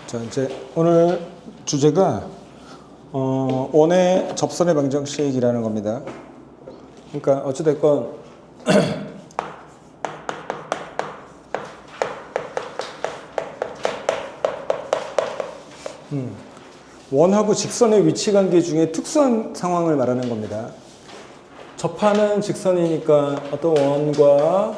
자, 이제 오늘 주제가 원의 접선의 방정식이라는 겁니다. 그러니까 어찌됐건 원하고 직선의 위치 관계 중에 특수한 상황을 말하는 겁니다. 접하는 직선이니까 어떤 원과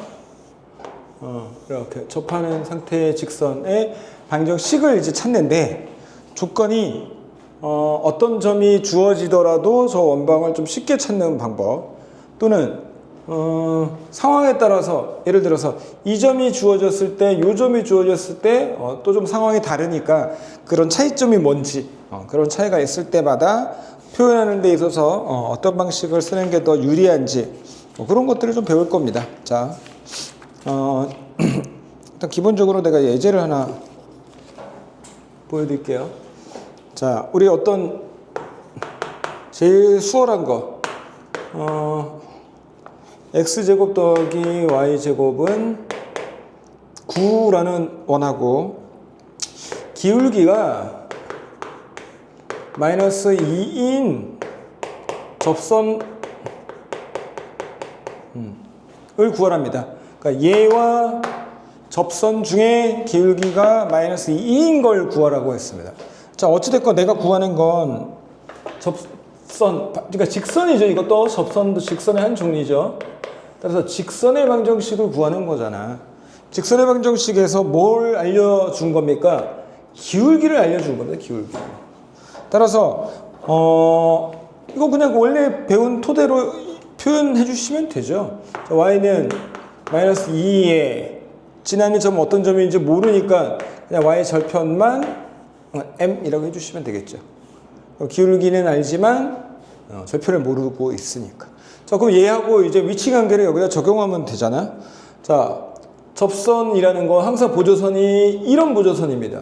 이렇게 접하는 상태의 직선의 방정식을 이제 찾는데 조건이 어떤 점이 주어지더라도 저 원방을 좀 쉽게 찾는 방법, 또는 상황에 따라서 예를 들어서 이 점이 주어졌을 때, 요 점이 주어졌을 때 또 좀 상황이 다르니까 그런 차이점이 뭔지, 그런 차이가 있을 때마다 표현하는 데 있어서 어떤 방식을 쓰는 게 더 유리한지 그런 것들을 좀 배울 겁니다. 자, 일단 기본적으로 내가 예제를 하나 보여드릴게요. 자, 우리 어떤 제일 수월한 거, x제곱 더하기 y제곱은 9라는 원하고 기울기가 마이너스 2인 접선을 구하랍니다. 그러니까 얘와 접선 중에 기울기가 마이너스 2인 걸 구하라고 했습니다. 자, 어찌됐건 내가 구하는 건 접선, 그러니까 직선이죠. 이것도 접선도 직선의 한 종류죠. 따라서 직선의 방정식을 구하는 거잖아. 직선의 방정식에서 뭘 알려준 겁니까? 기울기를 알려준 겁니다. 기울기. 따라서 이거 그냥 원래 배운 토대로 표현해 주시면 되죠. 자, y는 마이너스 2에 지나는 점은 어떤 점인지 모르니까 그냥 y 절편만 m이라고 해주시면 되겠죠. 기울기는 알지만 절편을 모르고 있으니까. 자, 그럼 얘하고 이제 위치 관계를 여기다 적용하면 되잖아. 자, 접선이라는 건 항상 보조선이 이런 보조선입니다.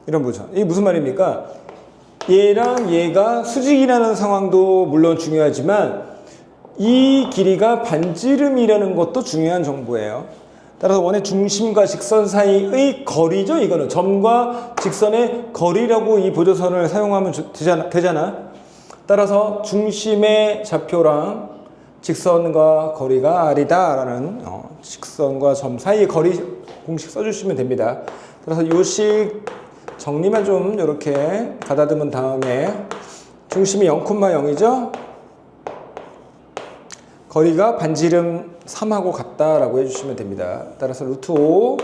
이런 보조선. 이게 무슨 말입니까? 얘랑 얘가 수직이라는 상황도 물론 중요하지만 이 길이가 반지름이라는 것도 중요한 정보예요. 따라서 원의 중심과 직선 사이의 거리죠. 이거는 점과 직선의 거리라고 이 보조선을 사용하면 되잖아. 따라서 중심의 좌표랑 직선과 거리가 r이다라는 직선과 점 사이의 거리 공식 써주시면 됩니다. 따라서 요식 정리만 좀 이렇게 가다듬은 다음에 중심이 0,0이죠. 거리가 반지름 3하고 같다라고 해주시면 됩니다. 따라서 루트 5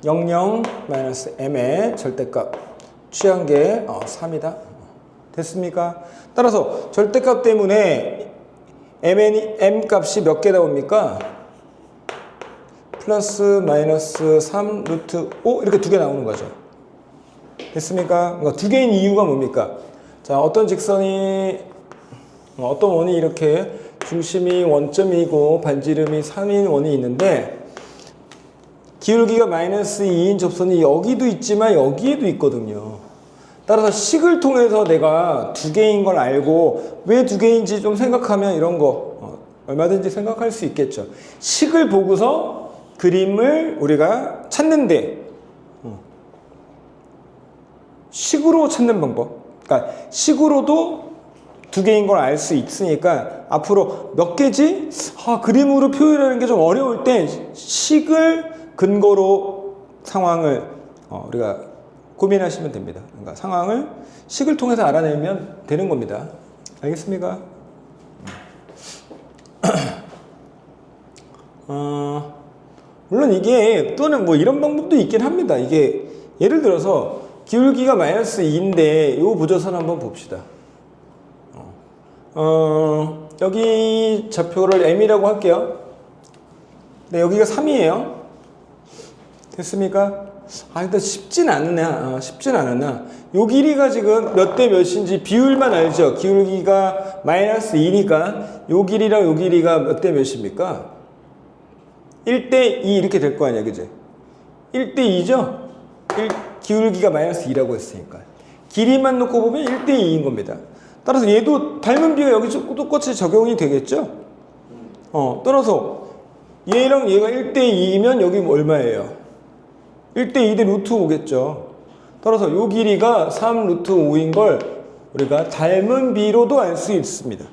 00 마이너스 m의 절대값 취한 게 3이다. 됐습니까? 따라서 절대값 때문에 m 값이 몇 개 나옵니까? 플러스 마이너스 3 루트 5 이렇게 두 개 나오는 거죠. 됐습니까? 그러니까 두 개인 이유가 뭡니까? 자, 어떤 직선이 어떤 원이 이렇게 중심이 원점이고 반지름이 3인 원이 있는데 기울기가 마이너스 2인 접선이 여기도 있지만 여기에도 있거든요. 따라서 식을 통해서 내가 두 개인 걸 알고 왜 두 개인지 좀 생각하면 이런 거 얼마든지 생각할 수 있겠죠. 식을 보고서 그림을 우리가 찾는데 식으로 찾는 방법, 그러니까 식으로도 두 개인 걸 알 수 있으니까 앞으로 몇 개지? 그림으로 표현하는 게 좀 어려울 때 식을 근거로 상황을 우리가 고민하시면 됩니다. 그러니까 상황을 식을 통해서 알아내면 되는 겁니다. 알겠습니까? 물론 이게 또는 뭐 이런 방법도 있긴 합니다. 이게 예를 들어서 기울기가 마이너스 2인데 이 보조선 한번 봅시다. 여기 좌표를 m이라고 할게요. 네, 여기가 3이에요. 됐습니까? 근데 쉽진 않으나, 요 길이가 지금 몇 대 몇인지 비율만 알죠? 기울기가 마이너스 2니까 요 길이랑 요 길이가 몇 대 몇입니까? 1대 2 이렇게 될 거 아니야, 그지? 1대 2죠? 기울기가 마이너스 2라고 했으니까. 길이만 놓고 보면 1대 2인 겁니다. 따라서 얘도 닮은 비가 여기 똑같이 적용이 되겠죠? 따라서 얘랑 얘가 1대 2이면 여기 얼마예요? 1대 2대 루트 5겠죠. 따라서 요 길이가 3 루트 5인 걸 우리가 닮은 비로도 알 수 있습니다.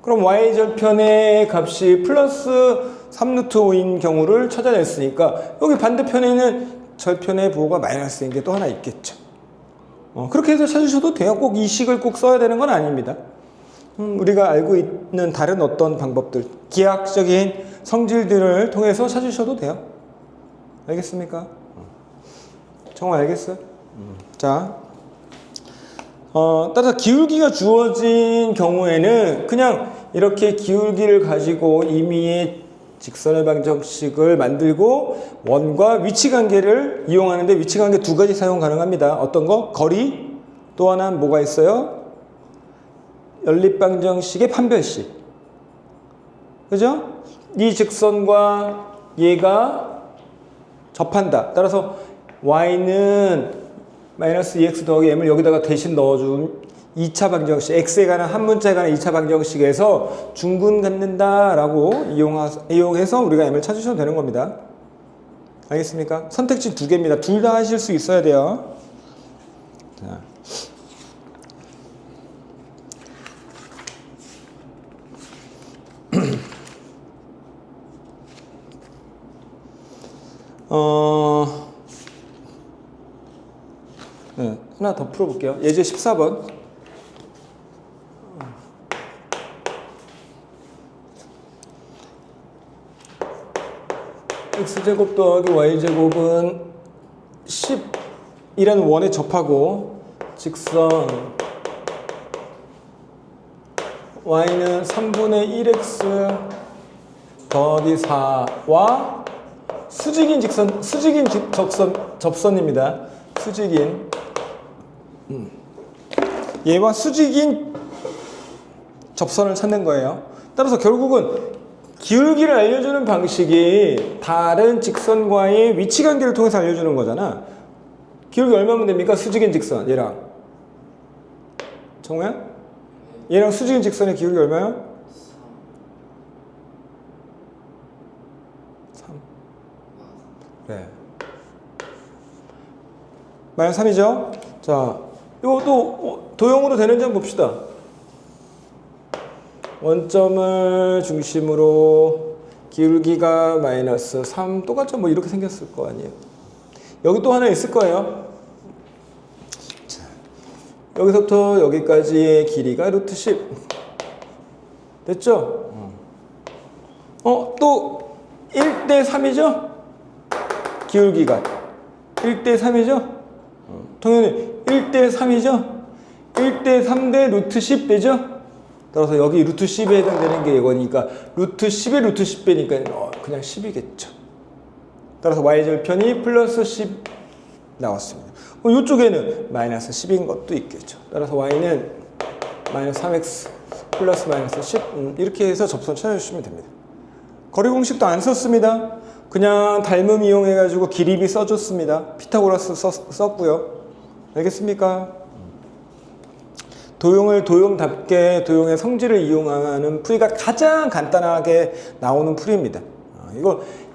그럼 y절편의 값이 플러스 3 루트 5인 경우를 찾아냈으니까 여기 반대편에는 절편의 부호가 마이너스인 게 또 하나 있겠죠. 그렇게 해서 찾으셔도 돼요. 꼭 이 식을 꼭 써야 되는 건 아닙니다. 우리가 알고 있는 다른 어떤 방법들, 기하학적인 성질들을 통해서 찾으셔도 돼요. 알겠습니까? 정말 알겠어요? 자, 따라서 기울기가 주어진 경우에는 그냥 이렇게 기울기를 가지고 임의의 직선의 방정식을 만들고 원과 위치관계를 이용하는데 위치관계 두 가지 사용 가능합니다. 어떤 거? 거리, 또 하나는 뭐가 있어요? 연립방정식의 판별식. 그죠? 이 직선과 얘가 접한다. 따라서 y는 마이너스 2x 더하기 m을 여기다가 대신 넣어준 2차 방정식, x에 관한 한 문자에 관한 2차 방정식에서 중근 갖는다라고 이용해서 우리가 m을 찾으셔도 되는 겁니다. 알겠습니까? 선택지 두 개입니다. 둘 다 하실 수 있어야 돼요. 자. 네, 하나 더 풀어볼게요. 예제 14번. x제곱 더하기 y제곱은 10이라는 원에 접하고 직선 y는 3분의 1x 더하기 4와 수직인 직선, 수직인 접선입니다. 수직인. 얘와 수직인 접선을 찾는 거예요. 따라서 결국은 기울기를 알려주는 방식이 다른 직선과의 위치관계를 통해서 알려주는 거잖아. 기울기 얼마면 됩니까? 수직인 직선 얘랑 정우야? 얘랑 수직인 직선의 기울기 얼마야? 3. 그래. 마이너스 3이죠? 자, 이것도 도형으로 되는지 한번 봅시다. 원점을 중심으로 기울기가 마이너스 3 똑같죠? 뭐 이렇게 생겼을 거 아니에요. 여기 또 하나 있을 거예요. 자, 여기서부터 여기까지의 길이가 루트 10 됐죠? 또 1대 3이죠? 기울기가 1대 3이죠? 당연히 1대 3이죠? 1대 3대 루트 10 되죠? 따라서 여기 루트 10에 해당되는 게 이거니까 루트 10에 루트 10 빼니까 그냥 10이겠죠. 따라서 y절편이 플러스 10 나왔습니다. 이쪽에는 마이너스 10인 것도 있겠죠. 따라서 y는 마이너스 3x 플러스 마이너스 10 이렇게 해서 접선 찾아주시면 됩니다. 거리 공식도 안 썼습니다. 그냥 닮음 이용해가지고 기립이 써줬습니다. 피타고라스 썼고요. 알겠습니까? 도형을 도형답게 도형의 성질을 이용하는 풀이가 가장 간단하게 나오는 풀이입니다.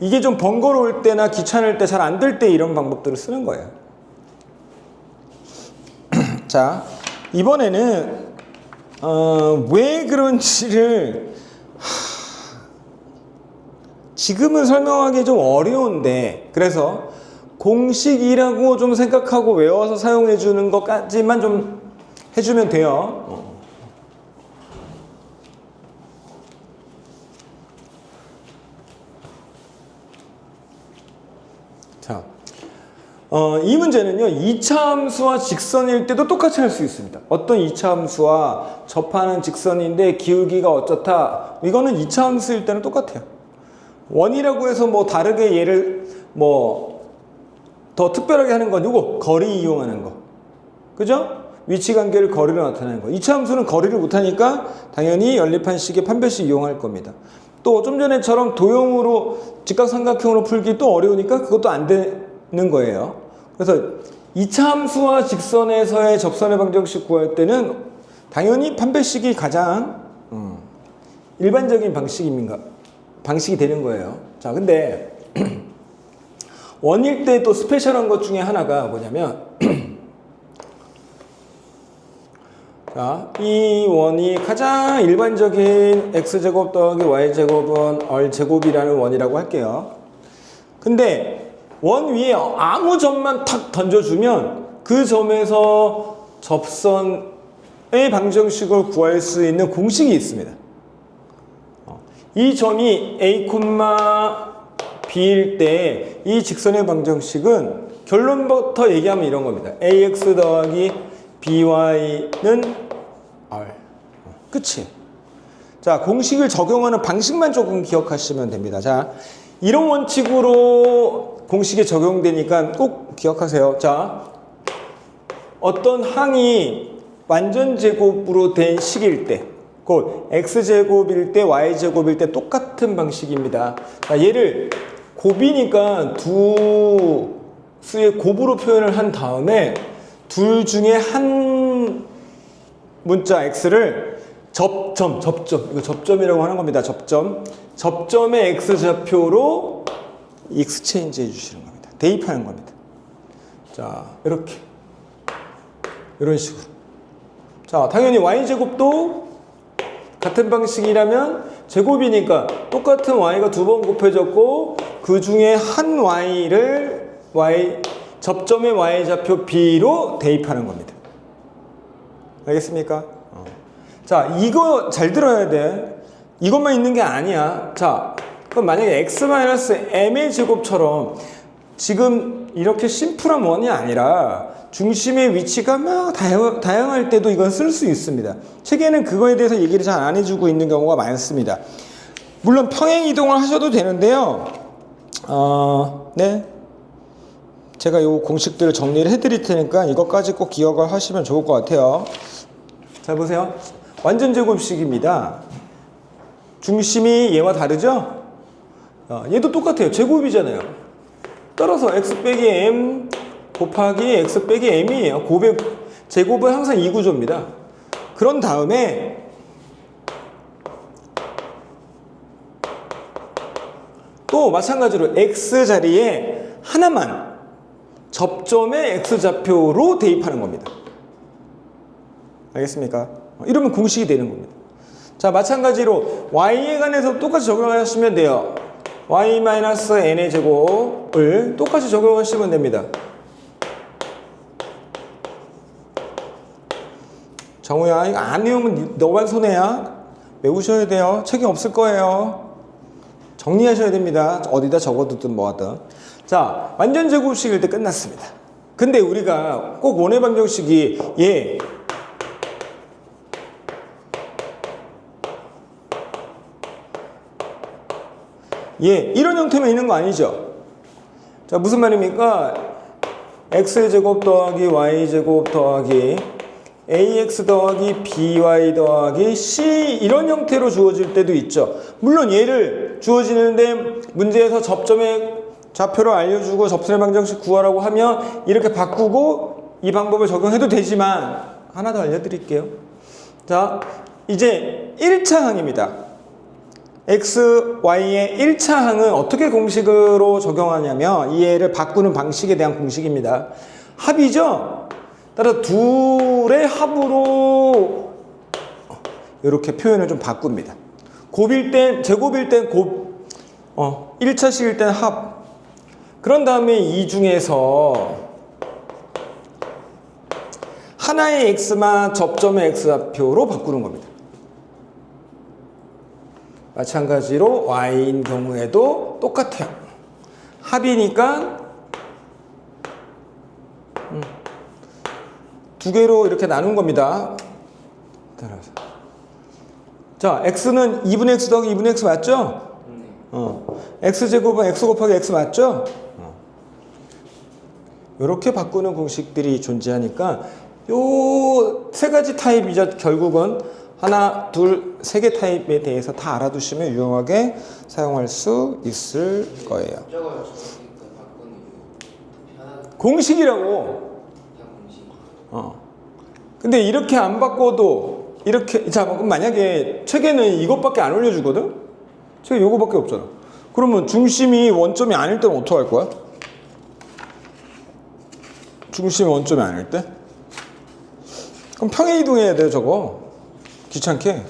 이게 좀 번거로울 때나 귀찮을 때 잘 안 될 때 이런 방법들을 쓰는 거예요. 자, 이번에는 왜 그런지를 지금은 설명하기 좀 어려운데 그래서 공식이라고 좀 생각하고 외워서 사용해 주는 것까지만 좀 해주면 돼요. 자, 이 문제는요 2차 함수와 직선일 때도 똑같이 할 수 있습니다. 어떤 2차 함수와 접하는 직선인데 기울기가 어쩌다 이거는 2차 함수일 때는 똑같아요. 원이라고 해서 뭐 다르게 얘를 뭐 더 특별하게 하는 건 이거 거리 이용하는 거 그죠? 위치관계를 거리로 나타내는 거. 2차 함수는 거리를 못하니까 당연히 연립한 식의 판별식 이용할 겁니다. 또 좀 전에처럼 도형으로 직각삼각형으로 풀기 또 어려우니까 그것도 안 되는 거예요. 그래서 2차 함수와 직선에서의 접선의 방정식 구할 때는 당연히 판별식이 가장 일반적인 방식이 되는 거예요. 자, 근데 원일 때 또 스페셜한 것 중에 하나가 뭐냐면 자, 이 원이 가장 일반적인 x제곱 더하기 y제곱은 r제곱이라는 원이라고 할게요. 근데 원 위에 아무 점만 탁 던져주면 그 점에서 접선의 방정식을 구할 수 있는 공식이 있습니다. 이 점이 a, b일 때 이 직선의 방정식은 결론부터 얘기하면 이런 겁니다. ax 더하기 by는 r. 끝이. 자, 공식을 적용하는 방식만 조금 기억하시면 됩니다. 자, 이런 원칙으로 공식에 적용되니까 꼭 기억하세요. 자, 어떤 항이 완전 제곱으로 된 식일 때, 곧 x제곱일 때 y제곱일 때 똑같은 방식입니다. 자, 얘를 곱이니까 두 수의 곱으로 표현을 한 다음에 둘 중에 한 문자 x를 접점, 이거 접점이라고 하는 겁니다. 접점의 x좌표로 익스체인지 해주시는 겁니다. 대입하는 겁니다. 자, 이렇게 이런 식으로. 자, 당연히 y제곱도 같은 방식이라면 제곱이니까 똑같은 y가 두 번 곱해졌고 그 중에 한 y를 접점의 y좌표 b로 대입하는 겁니다. 알겠습니까? 자, 이거 잘 들어야 돼. 이것만 있는 게 아니야. 자, 그럼 만약에 x-m의 제곱처럼 지금 이렇게 심플한 원이 아니라 중심의 위치가 막 다양할 때도 이건 쓸 수 있습니다. 책에는 그거에 대해서 얘기를 잘 안 해주고 있는 경우가 많습니다. 물론 평행 이동을 하셔도 되는데요. 네. 제가 요 공식들을 정리를 해드릴 테니까 이것까지 꼭 기억을 하시면 좋을 것 같아요. 자, 보세요. 완전 제곱식입니다. 중심이 얘와 다르죠? 얘도 똑같아요. 제곱이잖아요. 따라서 x 빼기 m 곱하기 x 빼기 m이에요. 제곱은 항상 이 구조입니다. 그런 다음에 또 마찬가지로 x 자리에 하나만 접점의 x좌표로 대입하는 겁니다. 알겠습니까? 이러면 공식이 되는 겁니다. 자, 마찬가지로 y에 관해서 똑같이 적용하시면 돼요. y-n의 제곱을 똑같이 적용하시면 됩니다. 정우야, 이거 안 외우면 너만 손해야. 외우셔야 돼요. 책이 없을 거예요. 정리하셔야 됩니다. 어디다 적어두든 뭐하든. 자, 완전 제곱식일 때 끝났습니다. 근데 우리가 꼭 원의 방정식이 이런 형태만 있는 거 아니죠? 자, 무슨 말입니까? x제곱 더하기 y제곱 더하기 ax 더하기 by 더하기 c 이런 형태로 주어질 때도 있죠. 물론 얘를 주어지는데 문제에서 접점의 좌표를 알려주고 접선의 방정식 구하라고 하면 이렇게 바꾸고 이 방법을 적용해도 되지만 하나 더 알려드릴게요. 자, 이제 1차 항입니다. x, y의 1차 항은 어떻게 공식으로 적용하냐면 이 애를 바꾸는 방식에 대한 공식입니다. 합이죠? 따라서 둘의 합으로 이렇게 표현을 좀 바꿉니다. 곱일 땐, 제곱일 땐 1차식일 땐 합. 그런 다음에 이 중에서 하나의 x만 접점의 x좌표로 바꾸는 겁니다. 마찬가지로 y인 경우에도 똑같아요. 합이니까 두 개로 이렇게 나눈 겁니다. 따라서. 자, x는 2분의 x 더하기 2분의 x 맞죠? x제곱은 x 곱하기 x 맞죠? 이렇게 바꾸는 공식들이 존재하니까 요 세 가지 타입이죠. 결국은 하나, 둘, 세 개 타입에 대해서 다 알아두시면 유용하게 사용할 수 있을 거예요. 공식이라고. 근데 이렇게 안 바꿔도 이렇게, 자, 만약에 책에는 이것밖에 안 올려주거든? 책에 요거밖에 없잖아. 그러면 중심이 원점이 아닐 때는 어떻게 할 거야? 중심이 원점이 아닐 때? 그럼 평행 이동해야 돼요, 저거. 귀찮게.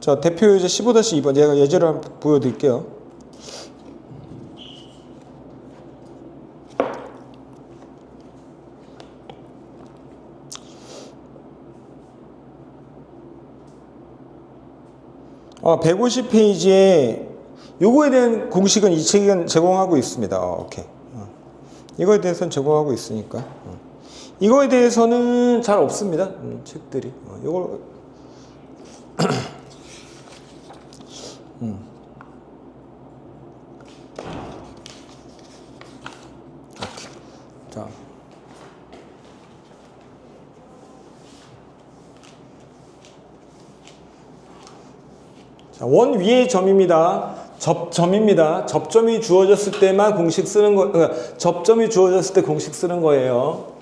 자, 대표 예제 15-2번. 제가 예제를 한번 보여드릴게요. 아, 150페이지에 요거에 대한 공식은 이 책은 제공하고 있습니다. 오케이. 이거에 대해서는 제공하고 있으니까. 이거에 대해서는 잘 없습니다. 책들이. 요걸 자. 자, 원 위의 점입니다. 접점입니다. 접점이 주어졌을 때만 공식 쓰는 거, 접점이 주어졌을 때 공식 쓰는 거예요.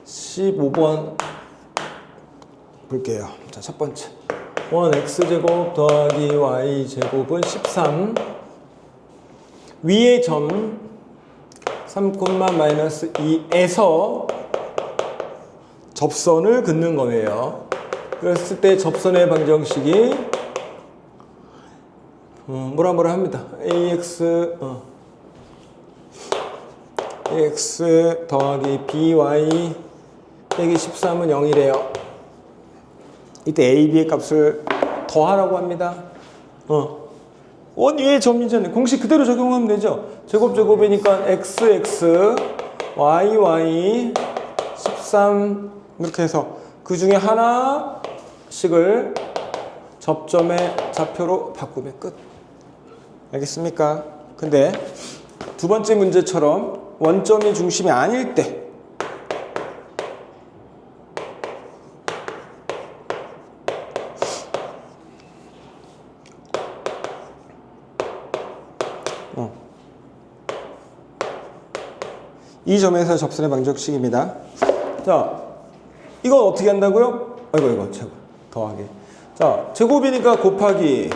(15번) 볼게요. 자, 첫 번째. 1x제곱 더하기 y제곱은 13. 위의 점 3,-2에서 접선을 긋는 거예요. 그랬을 때 접선의 방정식이 뭐라 합니다. ax 더하기 by 빼기 13은 0이래요. 이때 a, b의 값을 더하라고 합니다. 원 위의 점이잖아요. 공식 그대로 적용하면 되죠. 제곱이니까 x, y, 13 이렇게 해서 그 중에 하나씩을 접점의 좌표로 바꾸면 끝. 알겠습니까? 근데 두 번째 문제처럼 원점이 중심이 아닐 때 이 점에서 접선의 방정식입니다. 자, 이건 어떻게 한다고요? 이거 제곱 더하기. 자, 제곱이니까 곱하기.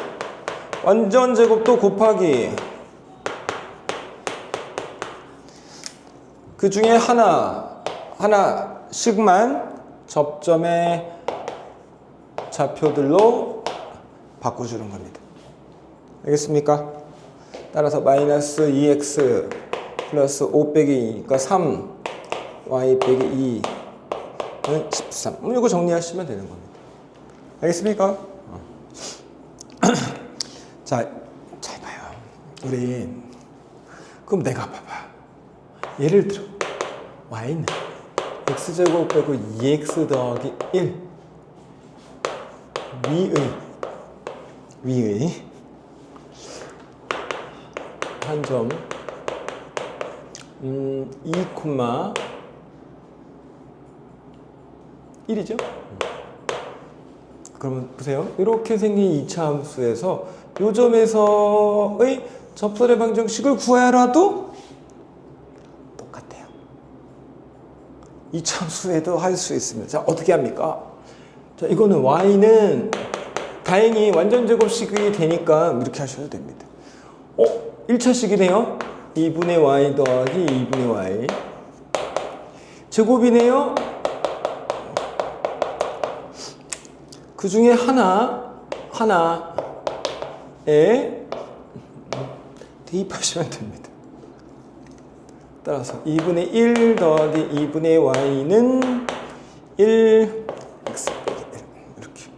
완전 제곱도 곱하기. 그 중에 하나씩만 접점의 좌표들로 바꿔주는 겁니다. 알겠습니까? 따라서 마이너스 2x 플러스 5 빼기 2니까 3 y 빼기 2는 13. 이거 정리하시면 되는 겁니다. 알겠습니까? 자, 잘 봐요. 우리 그럼 내가 봐봐. 예를 들어 y는 x제곱 빼고 2x 더하기 1 위의 한 점 2,1이죠? 그러면 보세요. 이렇게 생긴 2차 함수에서 요 점에서의 접선의 방정식을 구하라도 똑같아요. 2차 함수에도 할 수 있습니다. 자, 어떻게 합니까? 자, 이거는 y는 다행히 완전 제곱식이 되니까 이렇게 하셔도 됩니다. 1차식이네요. 2분의 y 더하기 2분의 y 제곱이네요. 그 중에 하나에 대입하시면 됩니다. 따라서 2분의 1 더하기 2분의 y는 1 x 빼기 1 이렇게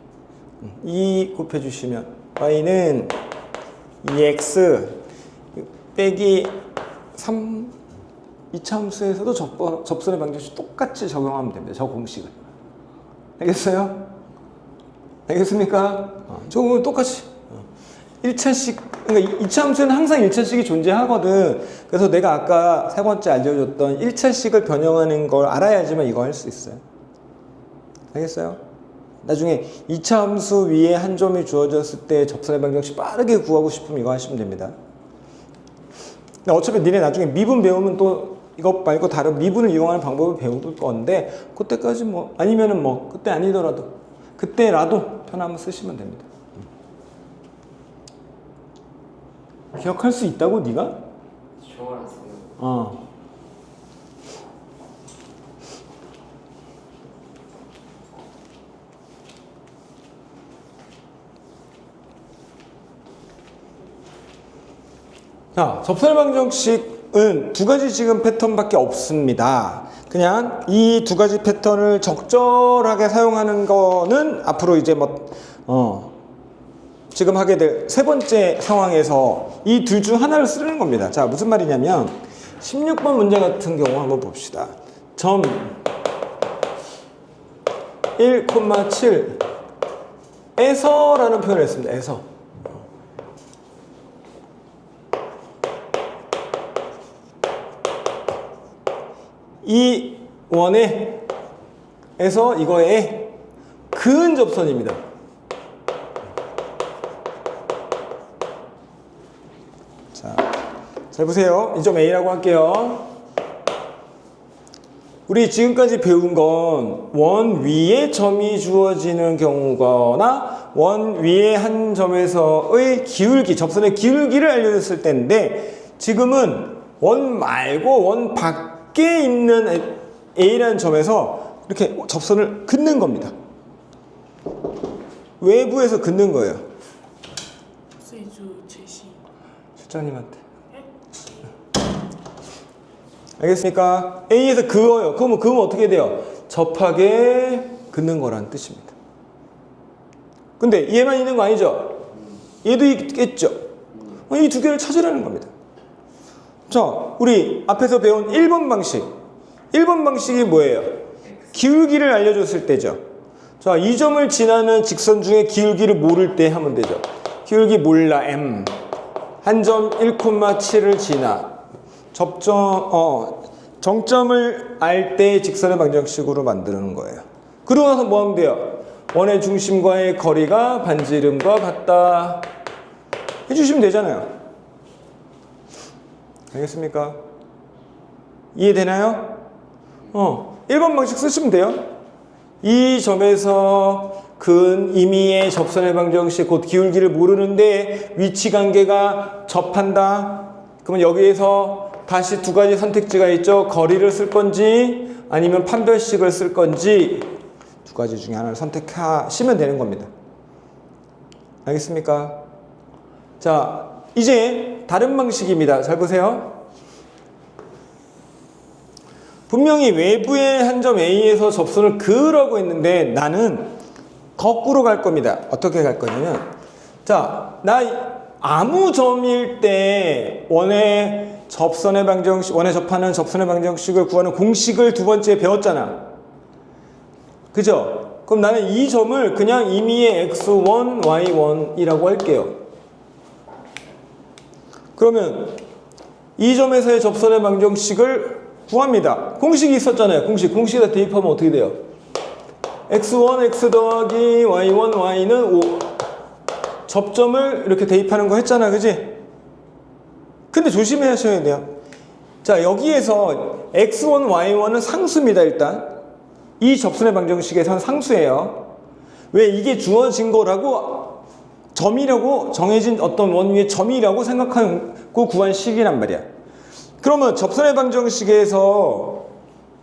2 곱해주시면 y는 2x 빼기 3 2차 함수에서도 접선의 방정식 똑같이 적용하면 됩니다. 저 공식을. 알겠어요? 알겠습니까? 저거 똑같이 1차식, 그러니까 2차 함수에는 항상 1차식이 존재하거든. 그래서 내가 아까 세 번째 알려줬던 1차식을 변형하는 걸 알아야지만 이거 할 수 있어요. 알겠어요? 나중에 2차 함수 위에 한 점이 주어졌을 때 접선의 방정식 빠르게 구하고 싶으면 이거 하시면 됩니다. 어차피 니네 나중에 미분 배우면 또 이것 말고 다른 미분을 이용하는 방법을 배울 건데 그때까지 뭐 아니면은 뭐 그때 아니더라도 그때라도 편하면 쓰시면 됩니다. 기억할 수 있다고 네가? 어. 자, 접선의 방정식은 두 가지 지금 패턴밖에 없습니다. 그냥 이 두 가지 패턴을 적절하게 사용하는 거는 앞으로 이제 지금 하게 될 세 번째 상황에서 이 둘 중 하나를 쓰는 겁니다. 자, 무슨 말이냐면 16번 문제 같은 경우 한번 봅시다. 점 1,7 에서라는 표현을 했습니다. 에서. 이 원에서 이거에 근접선입니다. 자, 잘 보세요. 이 점 A라고 할게요. 우리 지금까지 배운 건 원 위에 점이 주어지는 경우거나 원 위에 한 점에서의 기울기, 접선의 기울기를 알려줬을 때인데 지금은 원 말고 원 밖에 있는 A라는 점에서 이렇게 접선을 긋는 겁니다. 외부에서 긋는 거예요. 실장님한테. 알겠습니까? A에서 그어요. 그러면 어떻게 돼요? 접하게 긋는 거라는 뜻입니다. 근데 얘만 있는 거 아니죠? 얘도 있겠죠? 이 두 개를 찾으라는 겁니다. 자, 우리 앞에서 배운 1번 방식. 1번 방식이 뭐예요? 기울기를 알려줬을 때죠. 자, 이 점을 지나는 직선 중에 기울기를 모를 때 하면 되죠. 기울기 몰라, M. 한 점 1,7을 지나. 정점을 알 때 직선의 방정식으로 만드는 거예요. 그러고 나서 뭐 하면 돼요? 원의 중심과의 거리가 반지름과 같다. 해주시면 되잖아요. 알겠습니까? 이해되나요? 1번 방식 쓰시면 돼요. 이 점에서 근 임의의 접선의 방정식 곧 기울기를 모르는데 위치 관계가 접한다. 그러면 여기에서 다시 두 가지 선택지가 있죠. 거리를 쓸 건지 아니면 판별식을 쓸 건지 두 가지 중에 하나를 선택하시면 되는 겁니다. 알겠습니까? 자, 이제 다른 방식입니다. 잘 보세요. 분명히 외부의 한 점 A에서 접선을 그으라고 했는데 나는 거꾸로 갈 겁니다. 어떻게 갈 거냐면, 자, 나 아무 점일 때 원에 접하는 접선의 방정식을 구하는 공식을 두 번째 배웠잖아. 그죠? 그럼 나는 이 점을 그냥 임의의 x1, y1이라고 할게요. 그러면 이 점에서의 접선의 방정식을 구합니다. 공식이 있었잖아요. 공식에다 대입하면 어떻게 돼요? x1, x 더하기 y1, y는 5. 접점을 이렇게 대입하는 거 했잖아. 그지? 근데 조심하셔야 돼요. 자, 여기에서 x1, y1은 상수입니다. 일단 이 접선의 방정식에서는 상수예요. 왜? 이게 주어진 거라고 점이라고 정해진 어떤 원 위의 점이라고 생각하고 구한 식이란 말이야. 그러면 접선의 방정식에서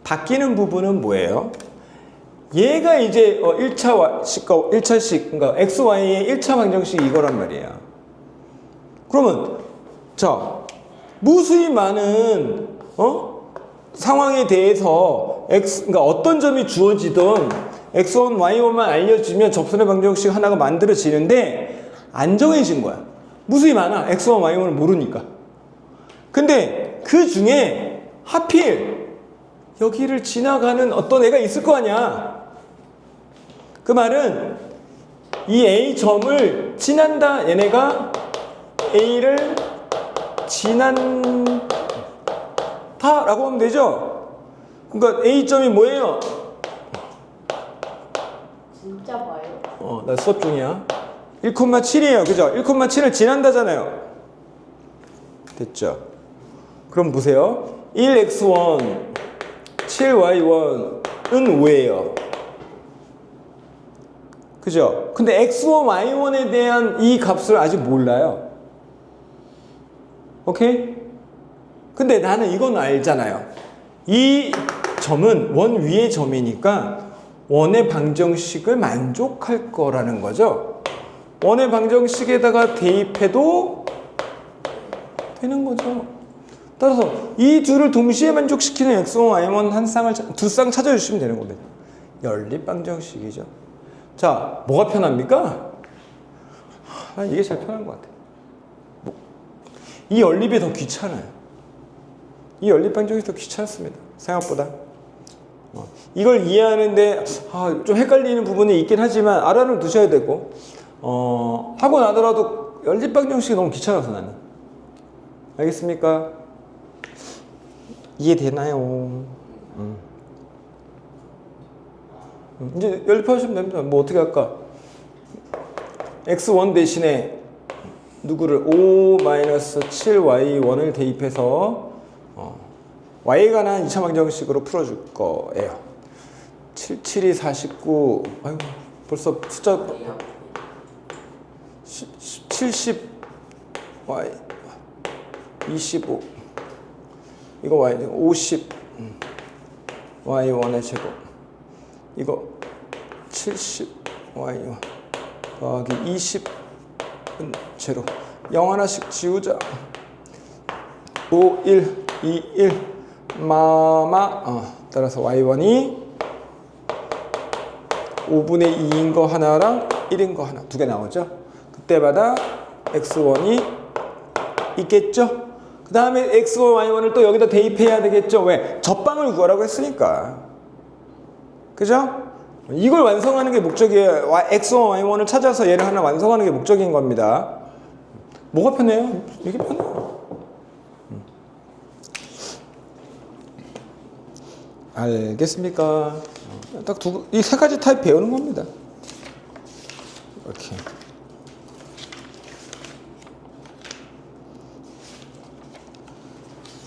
바뀌는 부분은 뭐예요? 얘가 이제 1차식, 그러니까 xy의 1차 방정식이 이거란 말이에요. 그러면 자, 무수히 많은 상황에 대해서 그러니까 어떤 점이 주어지든 x1, y1만 알려지면 접선의 방정식 하나가 만들어지는데 안 정해진 거야. 무수히 많아. x1, y1을 모르니까. 근데 그 중에 하필 여기를 지나가는 어떤 애가 있을 거 아니야. 그 말은 이 A 점을 지난다. 얘네가 A를 지난다라고 하면 되죠. 그러니까 A점이 뭐예요? 진짜 봐요? 나 수업 중이야. 1,7이에요. 그죠? 1,7을 지난다잖아요. 됐죠? 그럼 보세요. 1x1, 7y1은 5예요. 그죠? 근데 x1, y1에 대한 이 값을 아직 몰라요. 오케이? 근데 나는 이건 알잖아요. 이 점은 원 위의 점이니까 원의 방정식을 만족할 거라는 거죠. 원의 방정식에다가 대입해도 되는 거죠. 따라서 이 둘을 동시에 만족시키는 x1, y1 한 쌍을 두 쌍 찾아주시면 되는 겁니다. 연립 방정식이죠. 자, 뭐가 편합니까? 이게 제일 편한 것 같아요. 이 연립이 더 귀찮아요. 이 연립 방정식이 더 귀찮습니다. 생각보다. 이걸 이해하는데 좀 헷갈리는 부분이 있긴 하지만 알아는 두셔야 되고 하고 나더라도 연립 방정식이 너무 귀찮아서 나는. 알겠습니까? 이해되나요? 이제 연립하시면 됩니다. 뭐 어떻게 할까? x1 대신에 누구를 5-7y1을 대입해서 y에 관한 2차 방정식으로 풀어줄 거예요. 7, 7이 49. 아이고 벌써 숫자 70 y 25 이거 y 50 y1의 제곱 이거 70 y1 더하기 20 제로 0 하나씩 지우자. 5, 1, 2, 1 따라서 y1이 5분의 2인 거 하나랑 1인 거 하나 두 개 나오죠. 그때마다 x1이 있겠죠. 그 다음에 x1, y1을 또 여기다 대입해야 되겠죠. 왜? 접방을 구하라고 했으니까. 그죠? 이걸 완성하는 게 목적이에요. x1, y1을 찾아서 얘를 하나 완성하는 게 목적인 겁니다. 뭐가 편해요? 이게 편해요. 알겠습니까? 딱 이 세 가지 타입 배우는 겁니다. 이렇게.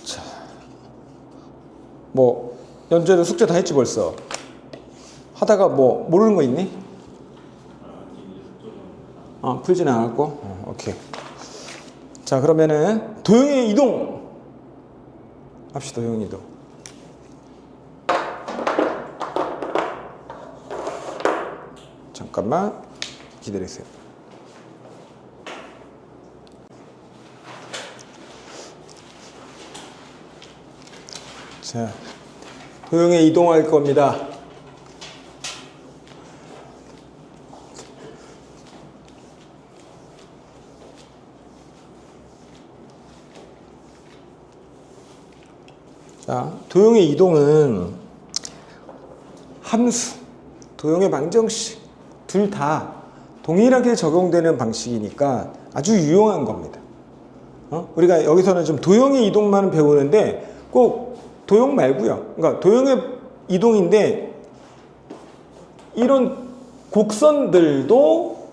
자, 뭐 연재도 숙제 다 했지 벌써. 하다가 뭐 모르는 거 있니? 풀지는 않았고. 오케이. 자, 그러면은 도형의 이동 합시다. 도형 이동. 잠깐만 기다리세요. 자, 도형에 이동할 겁니다. 자, 도형의 이동은 함수, 도형의 방정식 둘 다 동일하게 적용되는 방식이니까 아주 유용한 겁니다. 우리가 여기서는 좀 도형의 이동만 배우는데 꼭 도형 말고요. 그러니까 도형의 이동인데 이런 곡선들도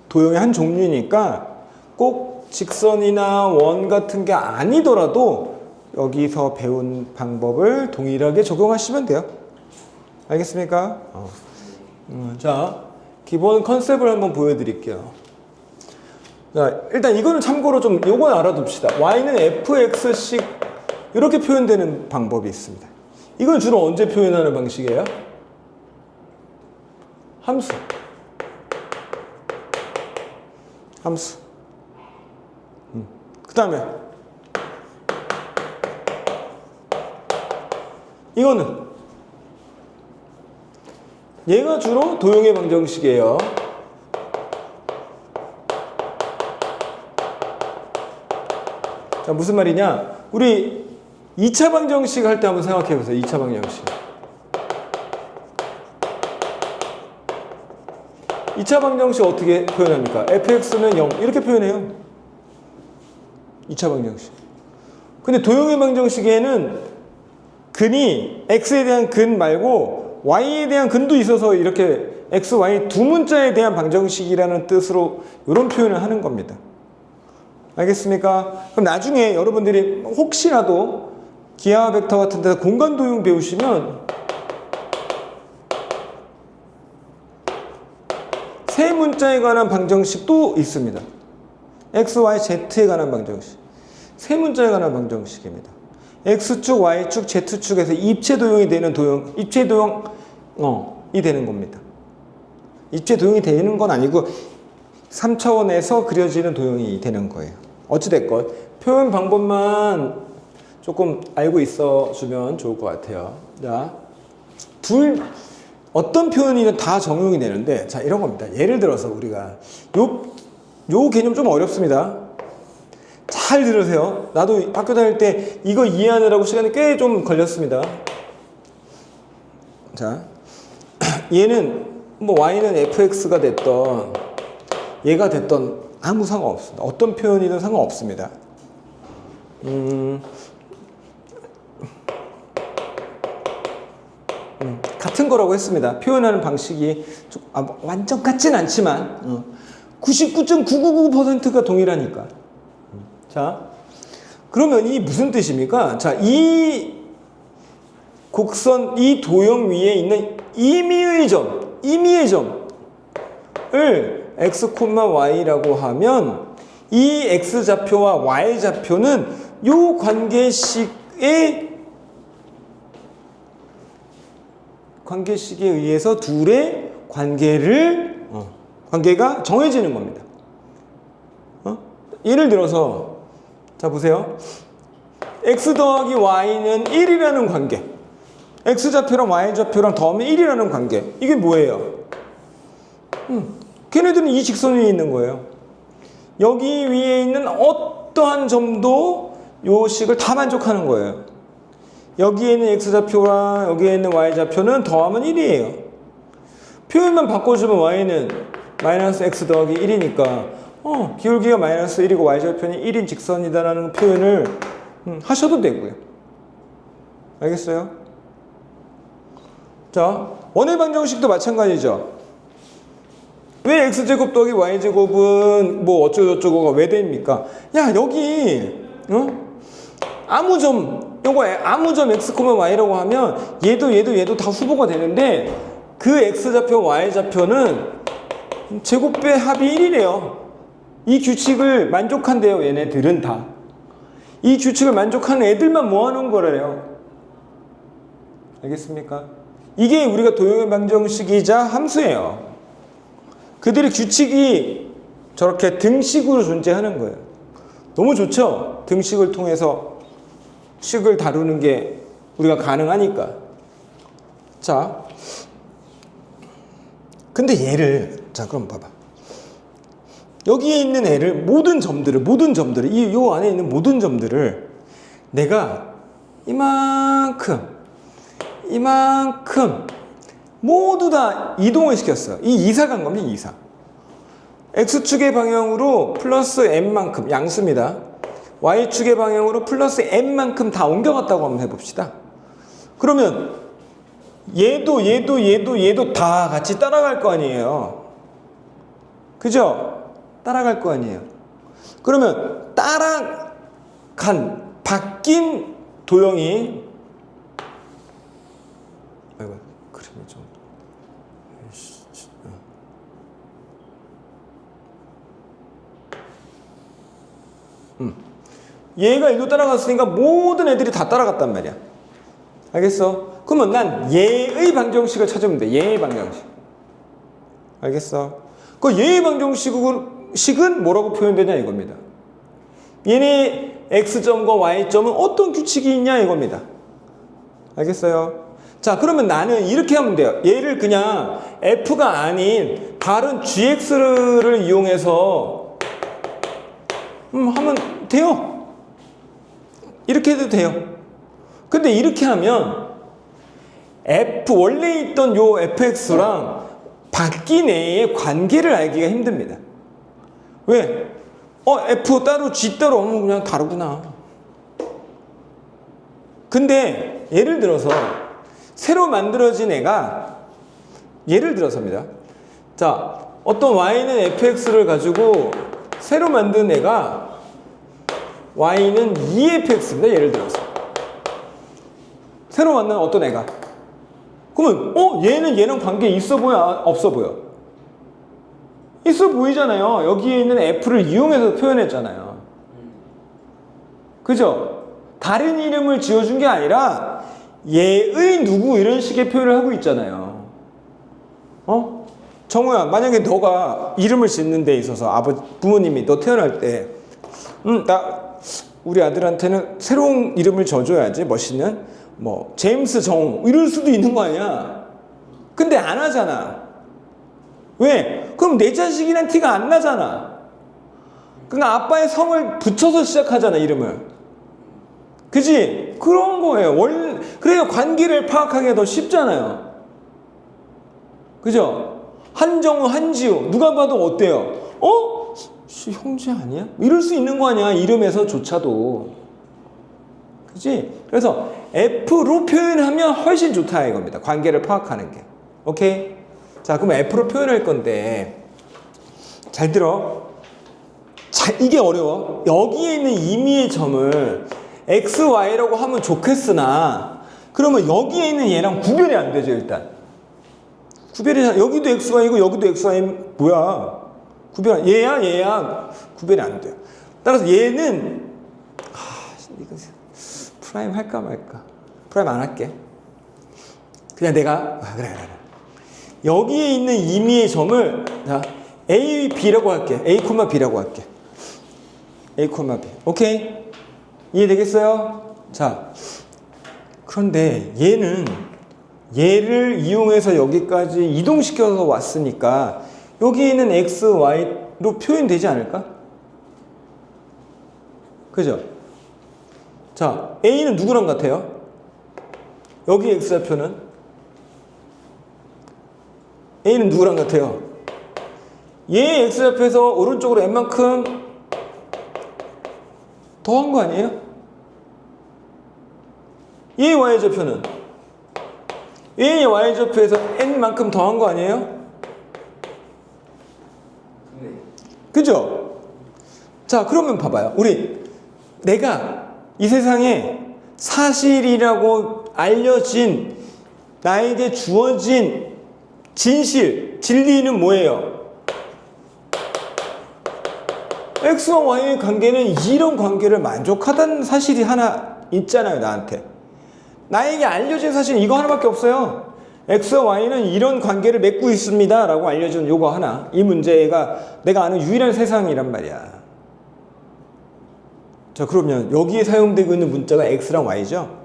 도형의 한 종류니까 꼭 직선이나 원 같은 게 아니더라도 여기서 배운 방법을 동일하게 적용하시면 돼요. 알겠습니까? 자, 기본 컨셉을 한번 보여드릴게요. 자, 일단 이거는 참고로 좀 요건 알아둡시다. y는 fx식 이렇게 표현되는 방법이 있습니다. 이건 주로 언제 표현하는 방식이에요? 함수. 함수. 그 다음에 이거는 얘가 주로 도형의 방정식이에요. 자, 무슨 말이냐? 우리 2차 방정식 할 때 한번 생각해 보세요. 2차 방정식. 2차 방정식 어떻게 표현합니까? fx는 0 이렇게 표현해요. 2차 방정식. 근데 도형의 방정식에는 근이 x에 대한 근 말고 y에 대한 근도 있어서 이렇게 x, y 두 문자에 대한 방정식이라는 뜻으로 이런 표현을 하는 겁니다. 알겠습니까? 그럼 나중에 여러분들이 혹시라도 기하 벡터 같은 데서 공간 도형 배우시면 세 글자에 관한 방정식도 있습니다. x, y, z에 관한 방정식. 세 문자에 관한 방정식입니다. x축, y축, z축에서 입체 도형이 되는 도형, 입체 도형이 되는 겁니다. 입체 도형이 되는 건 아니고 3차원에서 그려지는 도형이 되는 거예요. 어찌됐건 표현 방법만 조금 알고 있어주면 좋을 것 같아요. 자, 어떤 표현이든 다 적용이 되는데, 자, 이런 겁니다. 예를 들어서 우리가 요 개념 좀 어렵습니다. 잘 들으세요. 나도 학교 다닐 때 이거 이해하느라고 시간이 꽤 좀 걸렸습니다. 자, 얘는 뭐 y는 fx가 됐던 얘가 됐던 아무 상관없습니다. 어떤 표현이든 상관없습니다. 같은 거라고 했습니다. 표현하는 방식이 완전 같진 않지만 99.999%가 동일하니까. 자, 그러면 이 무슨 뜻입니까? 자, 이 곡선, 이 도형 위에 있는 임의의 점을 x, y라고 하면 이 x좌표와 y좌표는 요 관계식에 의해서 둘의 관계가 정해지는 겁니다. 예를 들어서 자 보세요. x 더하기 y는 1이라는 관계. x좌표랑 y좌표랑 더하면 1이라는 관계. 이게 뭐예요? 걔네들은 이 직선 위에 있는 거예요. 여기 위에 있는 어떠한 점도 요 식을 다 만족하는 거예요. 여기에 있는 x좌표와 여기에 있는 y좌표는 더하면 1이에요. 표현만 바꿔주면 y는 마이너스 x 더하기 1이니까 기울기가 마이너스 1이고 y좌표는 1인 직선이다라는 표현을 하셔도 되고요. 알겠어요? 자, 원의 방정식도 마찬가지죠. 왜 x제곱 더하기 y제곱은 뭐 어쩌고저쩌고가 왜 됩니까? 야, 여기 아무 점 x, y라고 하면 얘도 다 후보가 되는데 그 x좌표, y좌표는 제곱배 합이 1이래요. 이 규칙을 만족한대요. 얘네들은 다. 이 규칙을 만족하는 애들만 모아놓은 거래요. 알겠습니까? 이게 우리가 도형의 방정식이자 함수예요. 그들의 규칙이 저렇게 등식으로 존재하는 거예요. 너무 좋죠? 등식을 통해서 식을 다루는 게 우리가 가능하니까. 자, 근데 얘를, 자, 그럼 봐봐. 여기에 있는 애를 모든 점들을 요 안에 있는 모든 점들을 내가 이만큼 모두 다 이동을 시켰어요. 이 이사간 겁니다. 이사. x축의 방향으로 플러스 m만큼 양수입니다. y축의 방향으로 플러스 m만큼 다 옮겨갔다고 한번 해봅시다. 그러면 얘도 다 같이 따라갈 거 아니에요. 그죠? 따라갈 거 아니에요. 그러면 바뀐 도형이 그림이 좀 얘가 이거 따라갔으니까 모든 애들이 다 따라갔단 말이야. 알겠어? 그러면 난 얘의 방정식을 찾으면 돼. 얘의 방정식. 알겠어? 그 얘의 방정식은 뭐라고 표현되냐 이겁니다. 얘네 x점과 y점은 어떤 규칙이 있냐 이겁니다. 알겠어요? 자, 그러면 나는 이렇게 하면 돼요. 얘를 그냥 f가 아닌 다른 gx를 이용해서 하면 돼요. 이렇게 해도 돼요. 근데 이렇게 하면 원래 있던 요 fx랑 바뀐 애의 관계를 알기가 힘듭니다. 왜? f 따로 g 따로 그냥 다르구나. 근데 예를 들어서 새로 만들어진 애가 예를 들어서입니다. 자, 어떤 y는 fx를 가지고 새로 만든 애가 y는 2fx입니다. 예를 들어서 새로 만난 어떤 애가 그러면 얘는 얘랑 관계 있어 보여? 없어 보여? 있어 보이잖아요. 여기에 있는 f를 이용해서 표현했잖아요. 그죠? 다른 이름을 지어준 게 아니라 얘의 누구 이런 식의 표현을 하고 있잖아요. 정우야, 만약에 너가 이름을 짓는 데 있어서 부모님이 너 태어날 때 우리 아들한테는 새로운 이름을 져줘야지, 멋있는 뭐 제임스 정우 이럴 수도 있는 거 아니야. 근데 안 하잖아. 왜? 그럼 내 자식이란 티가 안 나잖아. 그러니까 아빠의 성을 붙여서 시작하잖아, 이름을. 그지? 그런 거예요. 그래야 관계를 파악하기가 더 쉽잖아요. 그죠? 한정우, 한지우 누가 봐도 어때요? 형제 아니야? 이럴 수 있는 거 아니야, 이름에서조차도. 그지? 그래서 F로 표현하면 훨씬 좋다 이겁니다. 관계를 파악하는 게. 오케이? 자, 그럼 F로 표현할 건데 잘 들어. 자, 이게 어려워. 여기에 있는 임의의 점을 X, Y라고 하면 좋겠으나 그러면 여기에 있는 얘랑 구별이 안 되죠, 일단. 여기도 X, Y고 여기도 X, Y 뭐야? 얘야 구별이 안 돼요. 따라서 얘는 이거 프라임 할까 말까. 프라임 안 할게. 그냥 내가 그래. 여기에 있는 임의의 점을 A, B라고 할게. A, B라고 할게. A, B. 오케이? 이해되겠어요? 자, 그런데 얘를 이용해서 여기까지 이동시켜서 왔으니까 여기 있는 X, Y로 표현되지 않을까? 그죠? 자, A는 누구랑 같아요? 여기 X좌표는? A는 누구랑 같아요? 얘 X좌표에서 오른쪽으로 n만큼 더한 거 아니에요? 얘 Y좌표는? 얘 Y좌표에서 n만큼 더한 거 아니에요? 그죠? 자, 그러면 봐봐요. 내가 이 세상에 사실이라고 알려진, 나에게 주어진 진리는 뭐예요? X와 Y의 관계는 이런 관계를 만족하다는 사실이 하나 있잖아요, 나한테. 나에게 알려진 사실은 이거 하나밖에 없어요. X와 Y는 이런 관계를 맺고 있습니다 라고 알려준 요거 하나. 이 문제가 내가 아는 유일한 세상이란 말이야. 자, 그러면 여기에 사용되고 있는 문자가 X랑 Y죠?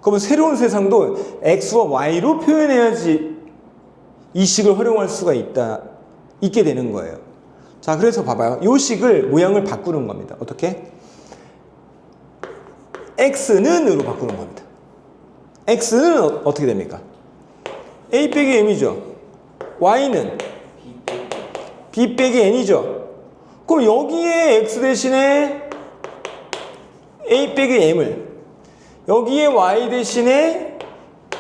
그러면 새로운 세상도 X와 Y로 표현해야지 이 식을 활용할 수가 있게 되는 거예요. 자, 그래서 봐봐요. 이 식을 모양을 바꾸는 겁니다. 어떻게? X는으로 바꾸는 겁니다. X는 어떻게 됩니까? A 빼기 M이죠. Y는 B 빼기 N이죠. 그럼 여기에 X 대신에 A 빼기 M을, 여기에 Y 대신에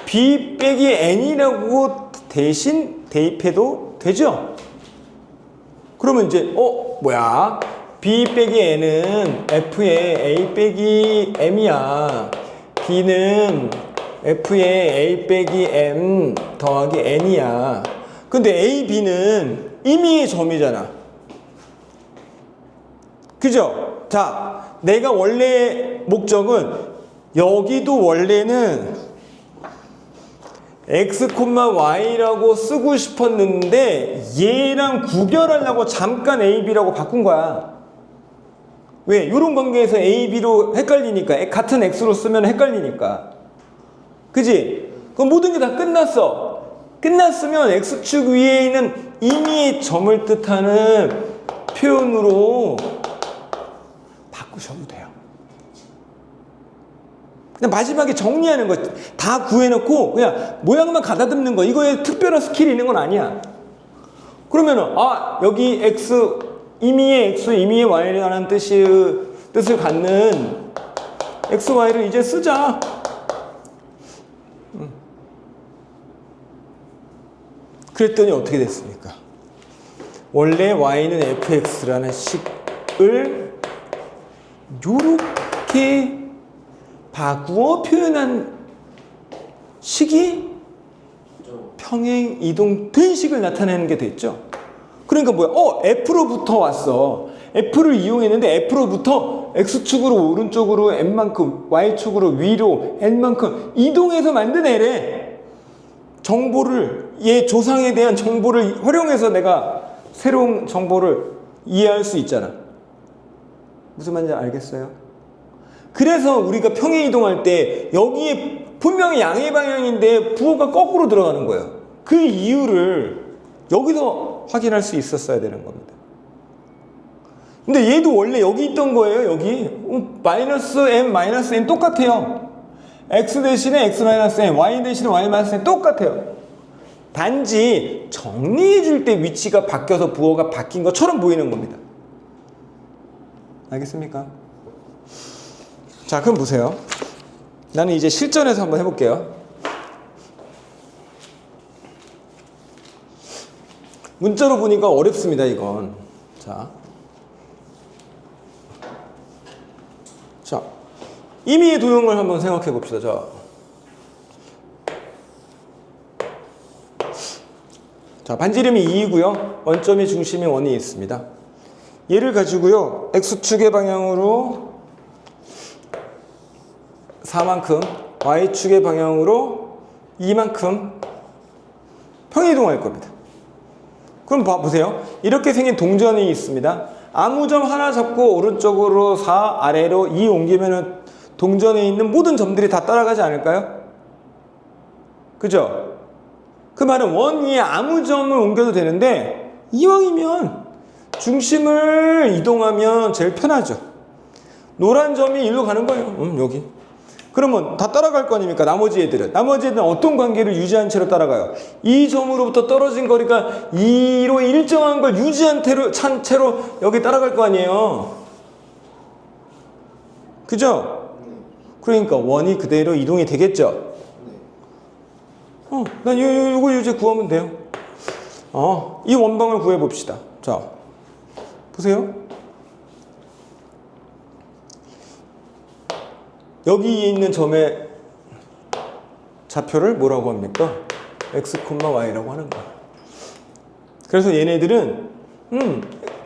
B 빼기 N이라고 대신 대입해도 되죠? 그러면 이제 뭐야? B 빼기 N은 F의 A 빼기 M이야. B는 F의 A 빼기 M 더하기 N이야. 근데 A, B는 임의의 점이잖아. 그죠? 자, 내가 원래 목적은 여기도 원래는 X, Y라고 쓰고 싶었는데 얘랑 구별하려고 잠깐 A, B라고 바꾼 거야. 왜? 이런 관계에서 A, B로 헷갈리니까, 같은 X로 쓰면 헷갈리니까. 그지? 그럼 모든 게 다 끝났어. 끝났으면 X축 위에 있는 임의의 점을 뜻하는 표현으로 바꾸셔도 돼요. 그냥 마지막에 정리하는 거 다 구해놓고 그냥 모양만 가다듬는 거, 이거에 특별한 스킬이 있는 건 아니야. 그러면은 여기 X, 임의의 X, 임의의 Y라는 뜻을 갖는 X, Y를 이제 쓰자. 그랬더니 어떻게 됐습니까? 원래 Y는 fx라는 식을 요렇게 바꾸어 표현한 식이 평행 이동된 식을 나타내는 게 됐죠. 그러니까 뭐야? F로부터 왔어. F를 이용했는데 F로부터 X축으로 오른쪽으로 N만큼, Y축으로 위로 N만큼 이동해서 만든 애래. 정보를, 얘 조상에 대한 정보를 활용해서 내가 새로운 정보를 이해할 수 있잖아. 무슨 말인지 알겠어요? 그래서 우리가 평행 이동할 때 여기에 분명히 양의 방향인데 부호가 거꾸로 들어가는 거예요. 그 이유를 여기서 확인할 수 있었어야 되는 겁니다. 근데 얘도 원래 여기 있던 거예요. 여기 마이너스 m 마이너스 n 똑같아요. x 대신에 x 마이너스 n, y 대신에 y 마이너스 n 똑같아요. 단지 정리해 줄 때 위치가 바뀌어서 부호가 바뀐 것처럼 보이는 겁니다. 알겠습니까? 자, 그럼 보세요. 나는 이제 실전에서 한번 해볼게요. 문자로 보니까 어렵습니다, 이건. 자, 임의의 도형을 한번 생각해 봅시다. 자, 반지름이 2이고요. 원점이 중심이 1이 있습니다. 얘를 가지고요. X축의 방향으로 4만큼, Y축의 방향으로 2만큼 평행이동할 겁니다. 그럼 보세요. 이렇게 생긴 동전이 있습니다. 아무 점 하나 잡고 오른쪽으로 4, 아래로 2 옮기면 동전에 있는 모든 점들이 다 따라가지 않을까요? 그죠? 그 말은 원 위에 아무 점을 옮겨도 되는데 이왕이면 중심을 이동하면 제일 편하죠. 노란 점이 일로 가는 거예요. 여기. 그러면 다 따라갈 거 아닙니까? 나머지 애들은 어떤 관계를 유지한 채로 따라가요? 이 점으로부터 떨어진 거리가 2로 일정한 걸 유지한 채로 여기 따라갈 거 아니에요. 그죠? 그러니까 원이 그대로 이동이 되겠죠? 난 이거 이제 구하면 돼요. 이 원방을 구해봅시다. 자, 보세요. 여기에 있는 점의 좌표를 뭐라고 합니까? x, y라고 하는 거야. 그래서 얘네들은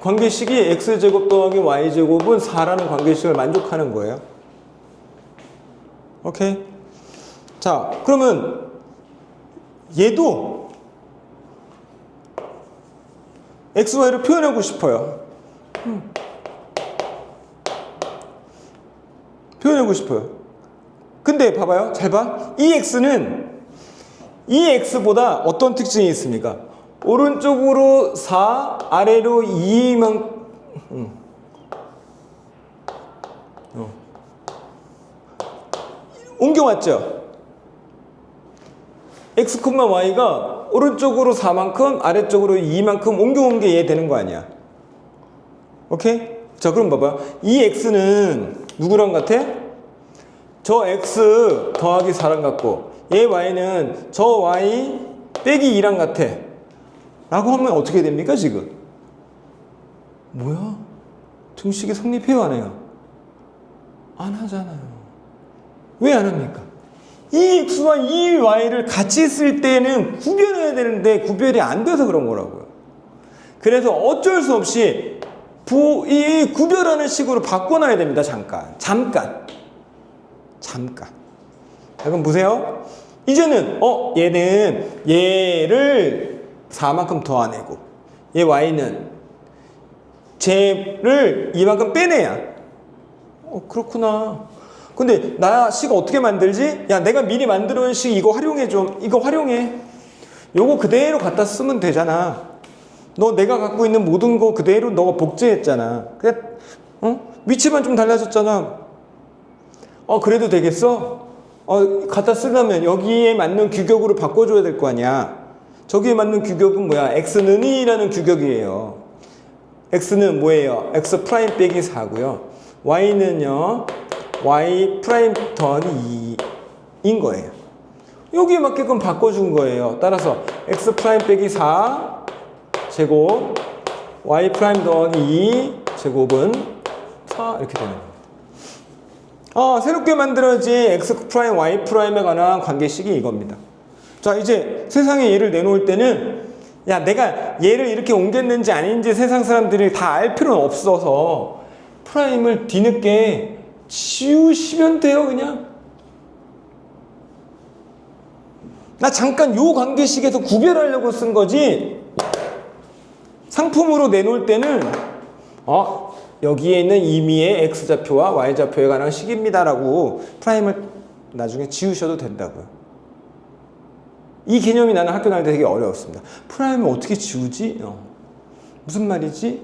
관계식이 x제곱 더하기 y제곱은 4라는 관계식을 만족하는 거예요. 오케이? 자, 그러면 얘도 x, y를 표현하고 싶어요. 표현하고 싶어요. 근데 봐봐요. 잘 봐. 이 x는 이 x보다 어떤 특징이 있습니까? 오른쪽으로 4, 아래로 2만 옮겨왔죠? x, y가 오른쪽으로 4만큼 아래쪽으로 2만큼 옮겨온 게 얘 되는 거 아니야. 오케이? 자, 그럼 봐봐요. 이 x는 누구랑 같아? 저 x 더하기 4랑 같고 얘 y는 저 y 빼기 2랑 같아 라고 하면 어떻게 됩니까 지금? 뭐야? 등식이 성립해요 안 해요? 안 하잖아요. 왜 안 합니까? 이 x와 이 y를 같이 쓸 때는 구별해야 되는데 구별이 안 돼서 그런 거라고요. 그래서 어쩔 수 없이 이 구별하는 식으로 바꿔놔야 됩니다. 잠깐. 자, 그럼 보세요. 이제는 얘는 얘를 4만큼 더해내고 얘 y는 쟤를 2만큼 빼내야. 그렇구나. 근데 나 식 어떻게 만들지? 야, 내가 미리 만들어 놓은 식 이거 활용해 좀. 이거 활용해. 요거 그대로 갖다 쓰면 되잖아. 너 내가 갖고 있는 모든 거 그대로 너가 복제했잖아. 그래, 위치만 좀 달라졌잖아. 그래도 되겠어? 갖다 쓰려면 여기에 맞는 규격으로 바꿔줘야 될 거 아니야. 저기에 맞는 규격은 뭐야? x는 2라는 규격이에요. x는 뭐예요? x 프라임 빼기 4고요. y는요, y 프라임 더하기 2인 거예요. 여기에 맞게끔 바꿔준 거예요. 따라서 x 프라임 빼기 4 제곱 y 프라임 더하기 2 제곱은 4 이렇게 되는 겁니다. 새롭게 만들어진 x 프라임 y 프라임에 관한 관계식이 이겁니다. 자, 이제 세상에 얘를 내놓을 때는 야, 내가 얘를 이렇게 옮겼는지 아닌지 세상 사람들이 다 알 필요는 없어서 프라임을 뒤늦게 지우시면 돼요, 그냥. 나 잠깐 요 관계식에서 구별하려고 쓴 거지. 상품으로 내놓을 때는 여기에 있는 임의의 X좌표와 Y좌표에 관한 식입니다라고 프라임을 나중에 지우셔도 된다고요. 이 개념이 나는 학교 다닐 때 되게 어려웠습니다. 프라임을 어떻게 지우지? 무슨 말이지?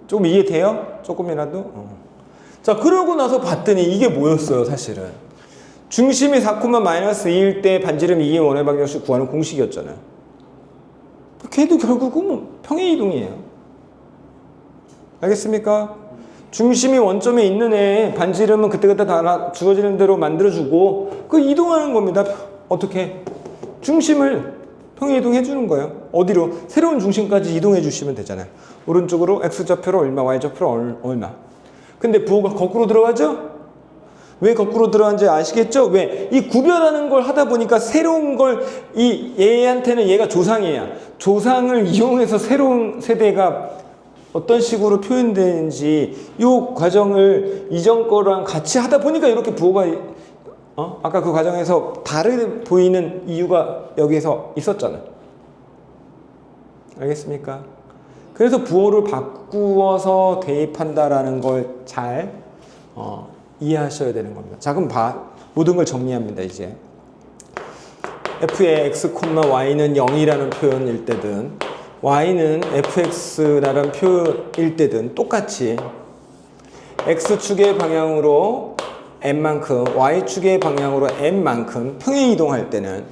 조금 이해돼요? 조금이라도? 자, 그러고 나서 봤더니 이게 뭐였어요, 사실은. 중심이 4,-2일 때 반지름 2의 원의 방정식 구하는 공식이었잖아요. 걔도 결국은 뭐 평행 이동이에요. 알겠습니까? 중심이 원점에 있는 애 반지름은 그때그때 다 주어지는 대로 만들어주고 그 이동하는 겁니다. 어떻게? 중심을 평행 이동해 주는 거예요. 어디로? 새로운 중심까지 이동해 주시면 되잖아요. 오른쪽으로 X좌표로 얼마, Y좌표로 얼마. 근데 부호가 거꾸로 들어가죠? 왜 거꾸로 들어간지 아시겠죠? 왜? 이 구별하는 걸 하다 보니까 새로운 걸 얘한테는 얘가 조상이야. 조상을 이용해서 새로운 세대가 어떤 식으로 표현되는지 이 과정을 이전 거랑 같이 하다 보니까 이렇게 부호가 아까 그 과정에서 다르게 보이는 이유가 여기에서 있었잖아요. 알겠습니까? 그래서 부호를 바꾸어서 대입한다라는 걸 잘 이해하셔야 되는 겁니다. 자, 그럼 모든 걸 정리합니다, 이제. f의 x, y는 0이라는 표현일 때든 y는 fx라는 표현일 때든 똑같이 x축의 방향으로 n만큼 y축의 방향으로 n만큼 평행 이동할 때는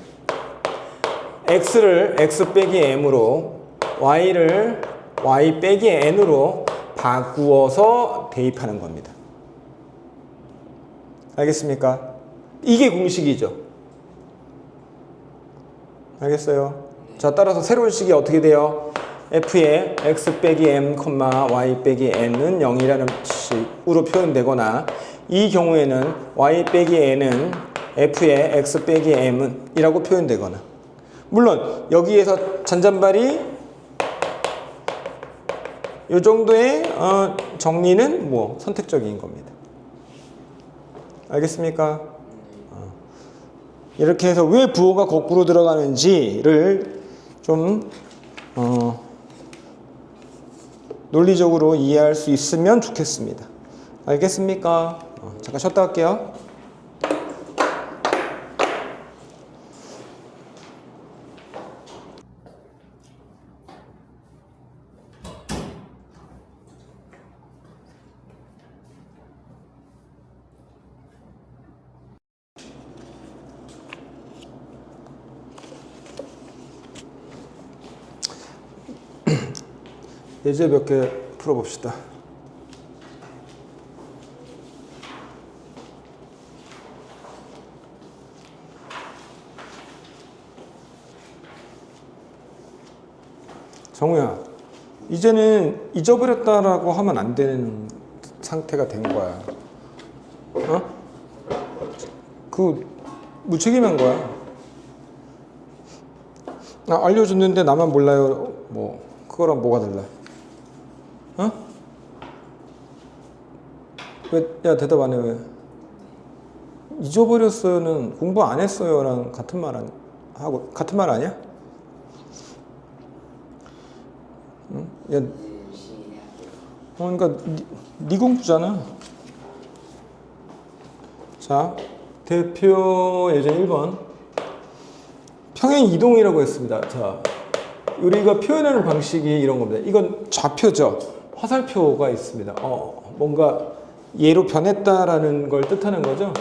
x를 x 빼기 m으로 y를 y 빼기 n으로 바꾸어서 대입하는 겁니다. 알겠습니까? 이게 공식이죠. 알겠어요? 자, 따라서 새로운 식이 어떻게 돼요? f의 x 빼기 m, y 빼기 n은 0이라는 식으로 표현되거나 이 경우에는 y 빼기 n은 f의 x 빼기 m은 이라고 표현되거나 물론 여기에서 잔잔발이 이 정도의 정리는 뭐 선택적인 겁니다. 알겠습니까? 이렇게 해서 왜 부호가 거꾸로 들어가는지를 좀 논리적으로 이해할 수 있으면 좋겠습니다. 알겠습니까? 잠깐 쉬었다 할게요. 예제 몇 개 풀어봅시다. 정우야, 이제는 잊어버렸다라고 하면 안 되는 상태가 된 거야. 그 무책임한 거야. 알려줬는데 나만 몰라요. 뭐 그거랑 뭐가 달라? 왜? 야, 대답 안 해, 왜? 잊어버렸어요는 공부 안 했어요랑 같은 말 아니야? 응? 야, 그러니까 네 공부잖아. 자, 대표 예제 1번. 평행 이동이라고 했습니다. 자, 우리가 표현하는 방식이 이런 겁니다. 이건 좌표죠. 화살표가 있습니다. 뭔가 얘로 변했다라는 걸 뜻하는 거죠.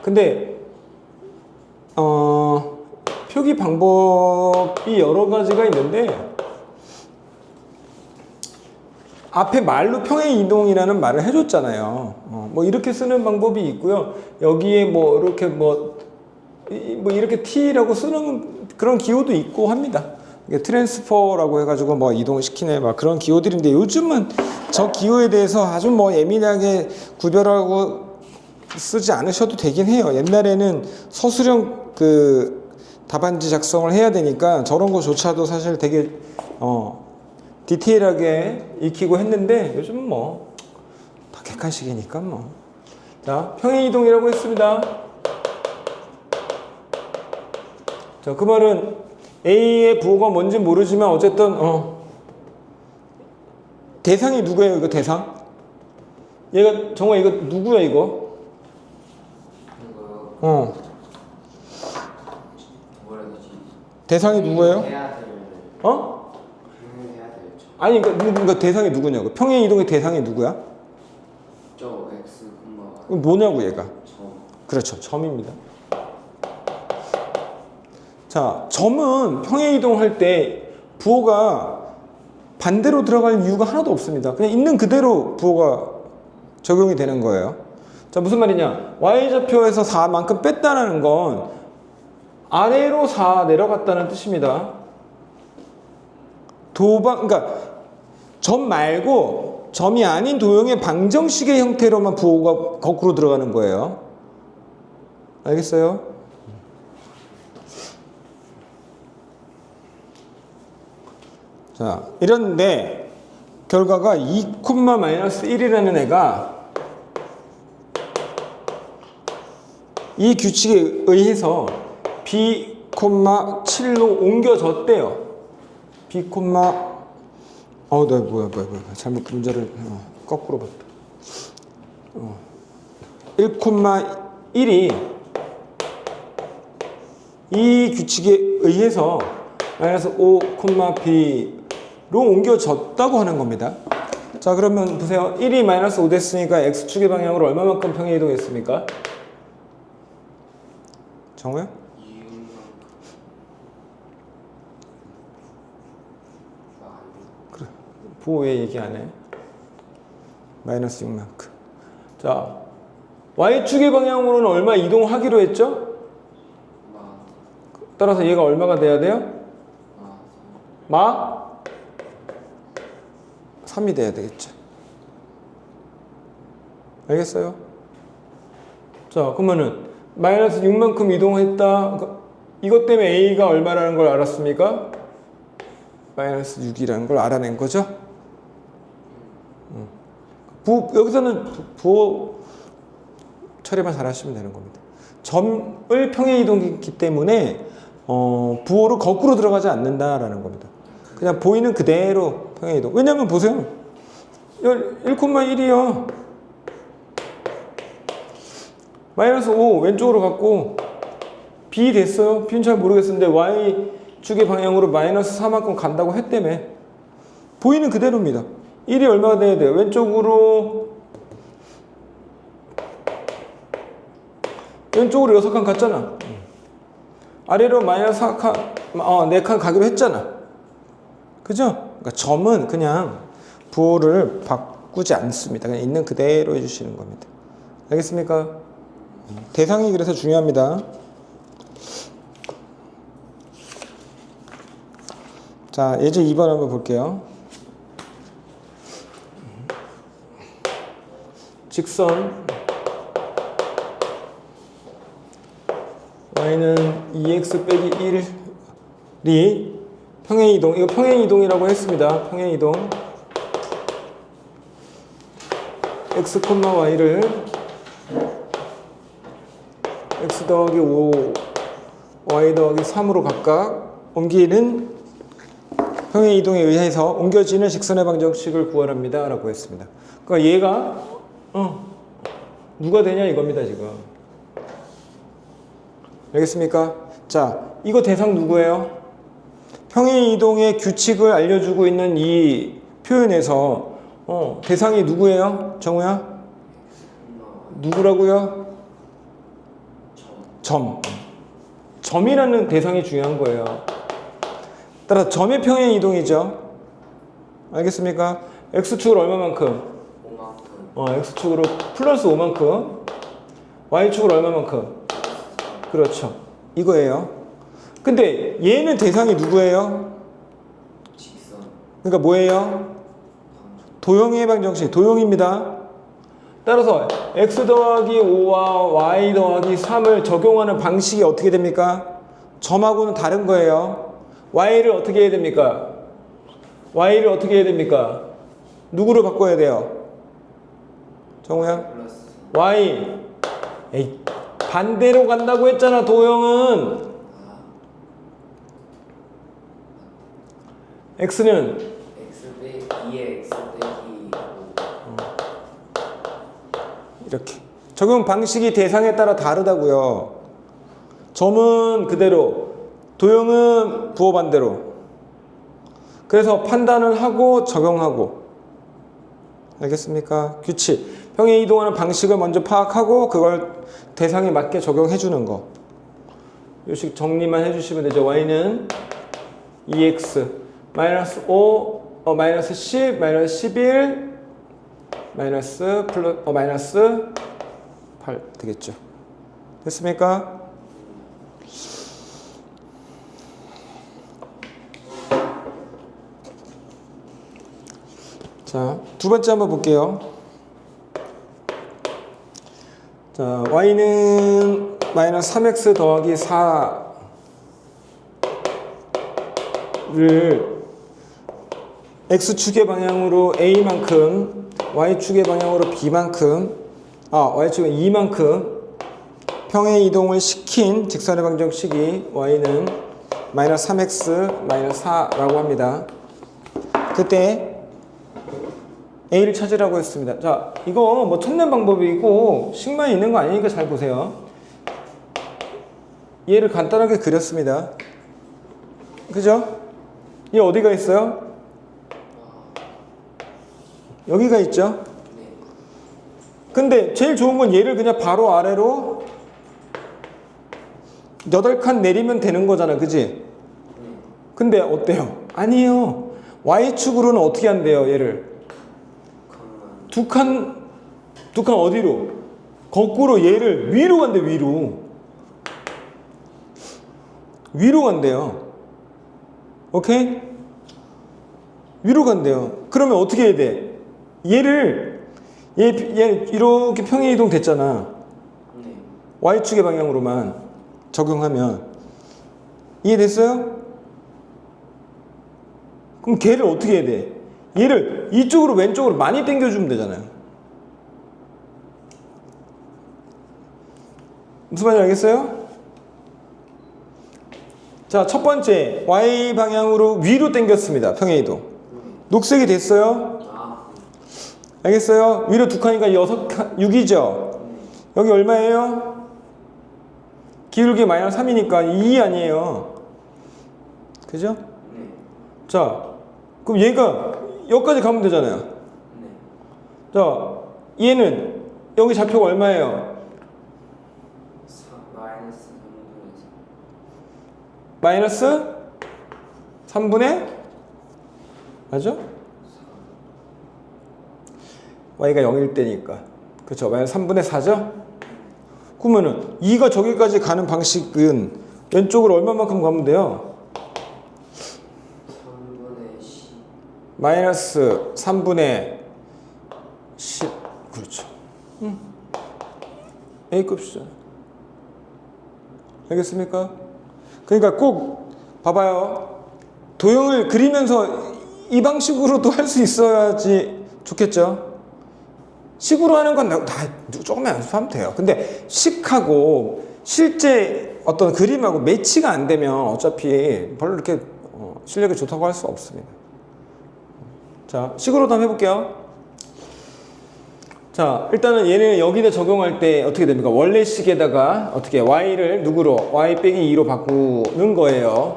근데 표기 방법이 여러 가지가 있는데 앞에 말로 평행 이동이라는 말을 해줬잖아요. 뭐 이렇게 쓰는 방법이 있고요. 여기에 뭐 이렇게 뭐 이렇게 t라고 쓰는 그런 기호도 있고 합니다. 트랜스퍼라고 해가지고 뭐 이동시키네 막 그런 기호들인데 요즘은 저 기호에 대해서 아주 뭐 예민하게 구별하고 쓰지 않으셔도 되긴 해요. 옛날에는 서술형 그 답안지 작성을 해야 되니까 저런 거조차도 사실 되게 디테일하게 익히고 했는데 요즘은 뭐 다 객관식이니까 뭐. 자, 평행이동이라고 했습니다. 자, 그 말은 A의 부호가 뭔지 모르지만 어쨌든 대상이 누구예요? 이거 대상? 얘가 정말 이거 누구야 이거? 이거요. 뭐라 해야 되지? 대상이 누구예요? 해야 될. 어? 해야 될 점. 아니 그러니까 대상이 누구냐고. 평행이동의 대상이 누구야? 저 x 그럼 뭐냐고 얘가. 점. 그렇죠. 점입니다. 자, 점은 평행이동할 때 부호가 반대로 들어갈 이유가 하나도 없습니다. 그냥 있는 그대로 부호가 적용이 되는 거예요. 자, 무슨 말이냐? y좌표에서 4만큼 뺐다는 건 아래로 4 내려갔다는 뜻입니다. 그러니까 점 말고 점이 아닌 도형의 방정식의 형태로만 부호가 거꾸로 들어가는 거예요. 알겠어요? 자, 이런데 결과가 2,-1이라는 애가 이 규칙에 의해서 B,7로 옮겨졌대요. B, 나 뭐야. 잘못 문제를 거꾸로 봤다. 1,1이 이 규칙에 의해서 마이너스 5,B로 옮겨졌다고 하는 겁니다. 자, 그러면 보세요. 1이 마이너스 5 됐으니까 X축의 방향으로 얼마만큼 평행 이동했습니까? 정우야? 그래. 부호 왜 얘기 안 해? 마이너스 6만큼. 자, Y축의 방향으로는 얼마 이동하기로 했죠? 따라서 얘가 얼마가 돼야 돼요? 마? 3이 돼야 되겠죠. 알겠어요? 자, 그러면은 마이너스 6만큼 이동했다. 이것 때문에 A가 얼마라는 걸 알았습니까? 마이너스 6이라는 걸 알아낸 거죠? 여기서는 부호 처리만 잘 하시면 되는 겁니다. 점을 평행 이동했기 때문에 부호로 거꾸로 들어가지 않는다라는 겁니다. 그냥 보이는 그대로 평행 이동. 왜냐면 보세요. 1,1이요. 마이너스 5 왼쪽으로 갔고 B 됐어요. B는 잘 모르겠는데 Y축의 방향으로 마이너스 4만큼 간다고 했다며. 보이는 그대로입니다. 1이 얼마가 돼야 돼요? 왼쪽으로 6칸 갔잖아. 아래로 마이너스 4칸, 4칸 가기로 했잖아. 그죠? 그러니까 점은 그냥 부호를 바꾸지 않습니다. 그냥 있는 그대로 해주시는 겁니다. 알겠습니까? 대상이 그래서 중요합니다. 자, 예제 2번 한번 볼게요. 직선 y는 2x 빼기 1이 평행이동, 이거 평행이동이라고 했습니다. 평행이동 x, y를 x 더하기 5, y 더하기 3으로 각각 옮기는 평행이동에 의해서 옮겨지는 직선의 방정식을 구하랍니다 라고 했습니다. 그러니까 얘가 누가 되냐 이겁니다 지금. 알겠습니까? 자, 이거 대상 누구예요? 평행이동의 규칙을 알려주고 있는 이 표현에서 대상이 누구예요? 정우야? 누구라고요? 점이라는 대상이 중요한 거예요. 따라서 점의 평행이동이죠. 알겠습니까? X축을 얼마만큼? 5만큼. X축으로 플러스 5만큼. Y축을 얼마만큼? 그렇죠. 이거예요. 근데 얘는 대상이 누구예요? 직선. 그러니까 뭐예요? 도형의 방정식, 도형입니다. 따라서 x 더하기 5와 y 더하기 3을 적용하는 방식이 어떻게 됩니까? 점하고는 다른 거예요. y를 어떻게 해야 됩니까? y를 어떻게 해야 됩니까? 누구로 바꿔야 돼요? 정우야? 플러스 y. 에이, 반대로 간다고 했잖아, 도형은. x는 x 빼기 2의 x 빼기 5. 이렇게. 적용 방식이 대상에 따라 다르다고요. 점은 그대로, 도형은 부호 반대로. 그래서 판단을 하고 적용하고. 알겠습니까? 규칙. 평행 이동하는 방식을 먼저 파악하고 그걸 대상에 맞게 적용해 주는 거. 요식 정리만 해주시면 되죠. y는 2x 마이너스 5 마이너스 10 마이너스 11 마이너스 마이너스 8 되겠죠. 됐습니까? 자, 두 번째 한번 볼게요. 자, y는 마이너스 3x 더하기 4를 x축의 방향으로 a만큼, y축의 방향으로 b만큼, y축은 2만큼 평행 이동을 시킨 직선의 방정식이 y는 마이너스 3x 마이너스 4라고 합니다. 그때 a를 찾으라고 했습니다. 자, 이거 뭐 찾는 방법이고 식만 있는 거 아니니까 잘 보세요. 얘를 간단하게 그렸습니다. 그죠? 얘 어디가 있어요? 여기가 있죠? 근데 제일 좋은 건 얘를 그냥 바로 아래로 8칸 내리면 되는 거잖아. 그지? 근데 어때요? 아니에요. y축으로는 어떻게 한대요, 얘를? 두 칸 어디로? 거꾸로 얘를 위로 간대, 위로 간대요. 오케이? 위로 간대요. 그러면 어떻게 해야 돼? 얘 이렇게 평행 이동 됐잖아. y축의 방향으로만 적용하면. 이해됐어요? 그럼 걔를 어떻게 해야 돼? 얘를 이쪽으로 왼쪽으로 많이 당겨주면 되잖아요. 무슨 말인지 알겠어요? 자, 첫 번째 y 방향으로 위로 당겼습니다. 평행 이동. 녹색이 됐어요? 알겠어요? 위로 두 칸이니까 6이죠? 여기 얼마예요? 기울기 마이너스 3이니까 2 아니에요. 그죠? 자, 그럼 얘가 여기까지 가면 되잖아요. 자, 얘는 여기 좌표가 얼마예요? 마이너스 3분의 맞죠? y가 0일 때니까. 그렇죠? 마이너스 3분의 4죠? 그러면은 2가 저기까지 가는 방식은 왼쪽으로 얼마만큼 가면 돼요? 3분의 10. 마이너스 3분의 10. 그렇죠. A급이죠. 알겠습니까? 그러니까 꼭 봐봐요. 도형을 그리면서 이 방식으로도 할 수 있어야지 좋겠죠. 식으로 하는 건 다 조금만 연습하면 돼요. 근데 식하고 실제 어떤 그림하고 매치가 안 되면 어차피 별로 이렇게 실력이 좋다고 할 수 없습니다. 자, 식으로도 한번 해볼게요. 자, 일단은 얘는 여기다 적용할 때 어떻게 됩니까? 원래 식에다가 어떻게 y를 누구로? y 빼기 2로 바꾸는 거예요.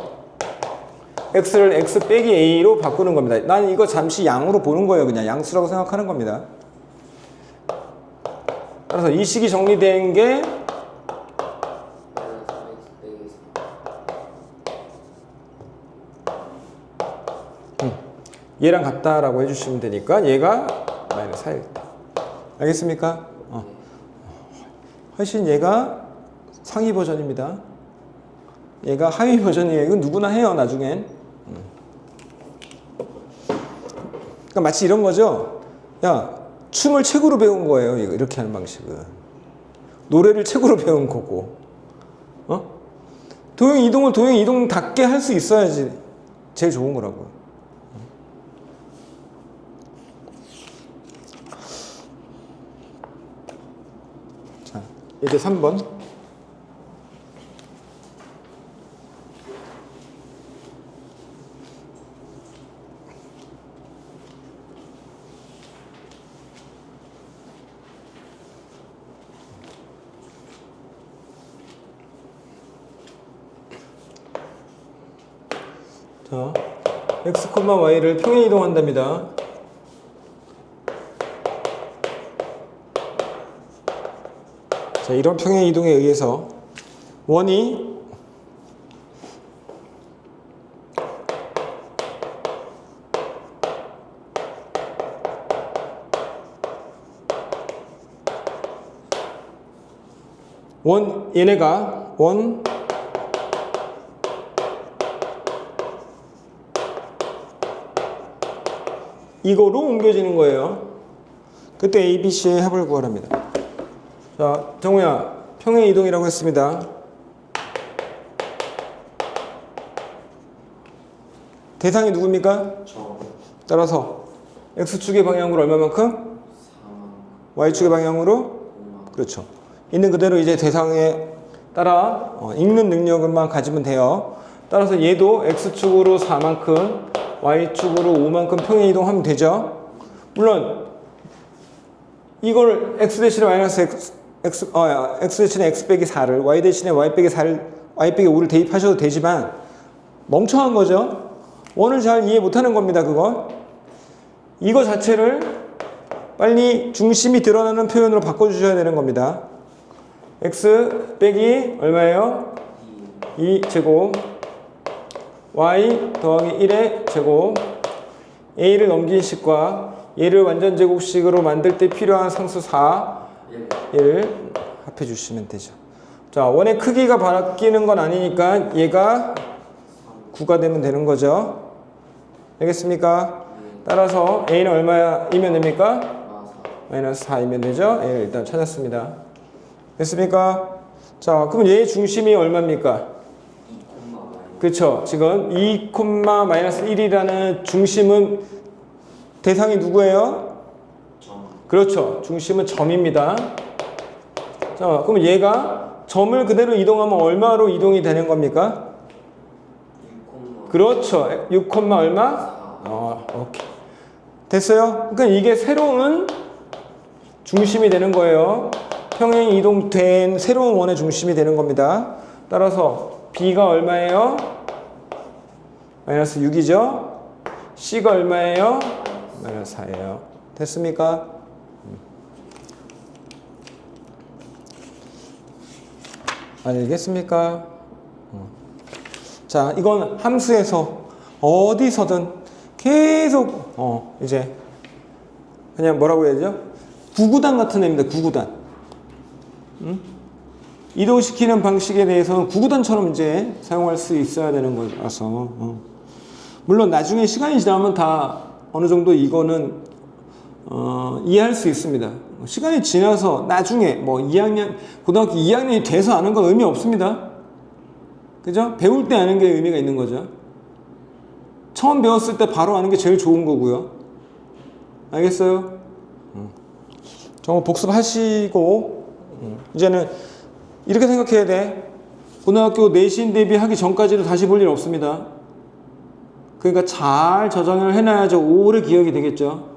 x를 x 빼기 a로 바꾸는 겁니다. 나는 이거 잠시 양으로 보는 거예요. 그냥 양수라고 생각하는 겁니다. 따라서 이 식이 정리된 게 얘랑 같다라고 해주시면 되니까 얘가 마이너스 4일 때. 알겠습니까? 훨씬 얘가 상위 버전입니다. 얘가 하위 버전이에요. 이건 누구나 해요, 나중엔. 그러니까 마치 이런 거죠. 야, 춤을 책으로 배운 거예요. 이렇게 하는 방식은. 노래를 책으로 배운 거고. 도형 이동을 도형 이동답게 할 수 있어야지 제일 좋은 거라고요. 자, 이제 3번. 자, x, y를 평행 이동한답니다. 자, 이런 평행 이동에 의해서 원이 얘네가 이거로 옮겨지는 거예요. 그때 A, B, C의 합을 구하랍니다. 자, 정우야, 평행 이동이라고 했습니다. 대상이 누굽니까? 저 따라서 X축의 방향으로 얼마만큼? 4만 Y축의 방향으로? 5만 그렇죠. 있는 그대로 이제 대상에 따라 읽는 능력만 가지면 돼요. 따라서 얘도 X축으로 4만큼, Y축으로 5만큼 평행 이동하면 되죠. 물론 이걸 X 대신에 마이너스 X 대신에 X 빼기 4를 Y 대신에 Y 빼기 5를 대입하셔도 되지만 멍청한 거죠. 원을 잘 이해 못하는 겁니다. 그거 이거 자체를 빨리 중심이 드러나는 표현으로 바꿔주셔야 되는 겁니다. X 빼기 얼마예요? 2제곱 Y 더하기 1의 제곱 A를 넘긴 식과 얘를 완전 제곱식으로 만들 때 필요한 상수 4, 1 합해 주시면 되죠. 자, 원의 크기가 바뀌는 건 아니니까 얘가 9가 되면 되는 거죠. 알겠습니까? 따라서 A는 얼마이면 됩니까? 마이너스 4이면 되죠. A를 일단 찾았습니다. 됐습니까? 자, 그럼 얘의 중심이 얼마입니까? 그렇죠. 지금 2, 마이너스 1이라는 중심은 대상이 누구예요? 그렇죠. 중심은 점입니다. 자, 그럼 얘가 점을 그대로 이동하면 얼마로 이동이 되는 겁니까? 그렇죠. 6, 얼마? 오케이. 됐어요? 그러니까 이게 새로운 중심이 되는 거예요. 평행 이동된 새로운 원의 중심이 되는 겁니다. 따라서 B가 얼마예요? 마이너스 6이죠? C가 얼마예요? 마이너스 4예요. 됐습니까? 알겠습니까? 자, 이건 함수에서 어디서든 계속 이제 그냥 뭐라고 해야 되죠? 구구단 같은 애입니다. 구구단. 이동시키는 방식에 대해서는 구구단처럼 이제 사용할 수 있어야 되는 거라서 물론 나중에 시간이 지나면 다 어느 정도 이거는 이해할 수 있습니다. 시간이 지나서 나중에 뭐 2학년 고등학교 2학년이 돼서 아는 건 의미 없습니다. 그죠? 배울 때 아는 게 의미가 있는 거죠. 처음 배웠을 때 바로 아는 게 제일 좋은 거고요. 알겠어요? 정말 복습하시고 이제는 이렇게 생각해야 돼. 고등학교 내신 대비하기 전까지도 다시 볼 일 없습니다. 그러니까 잘 저장을 해놔야죠. 오래 기억이 되겠죠.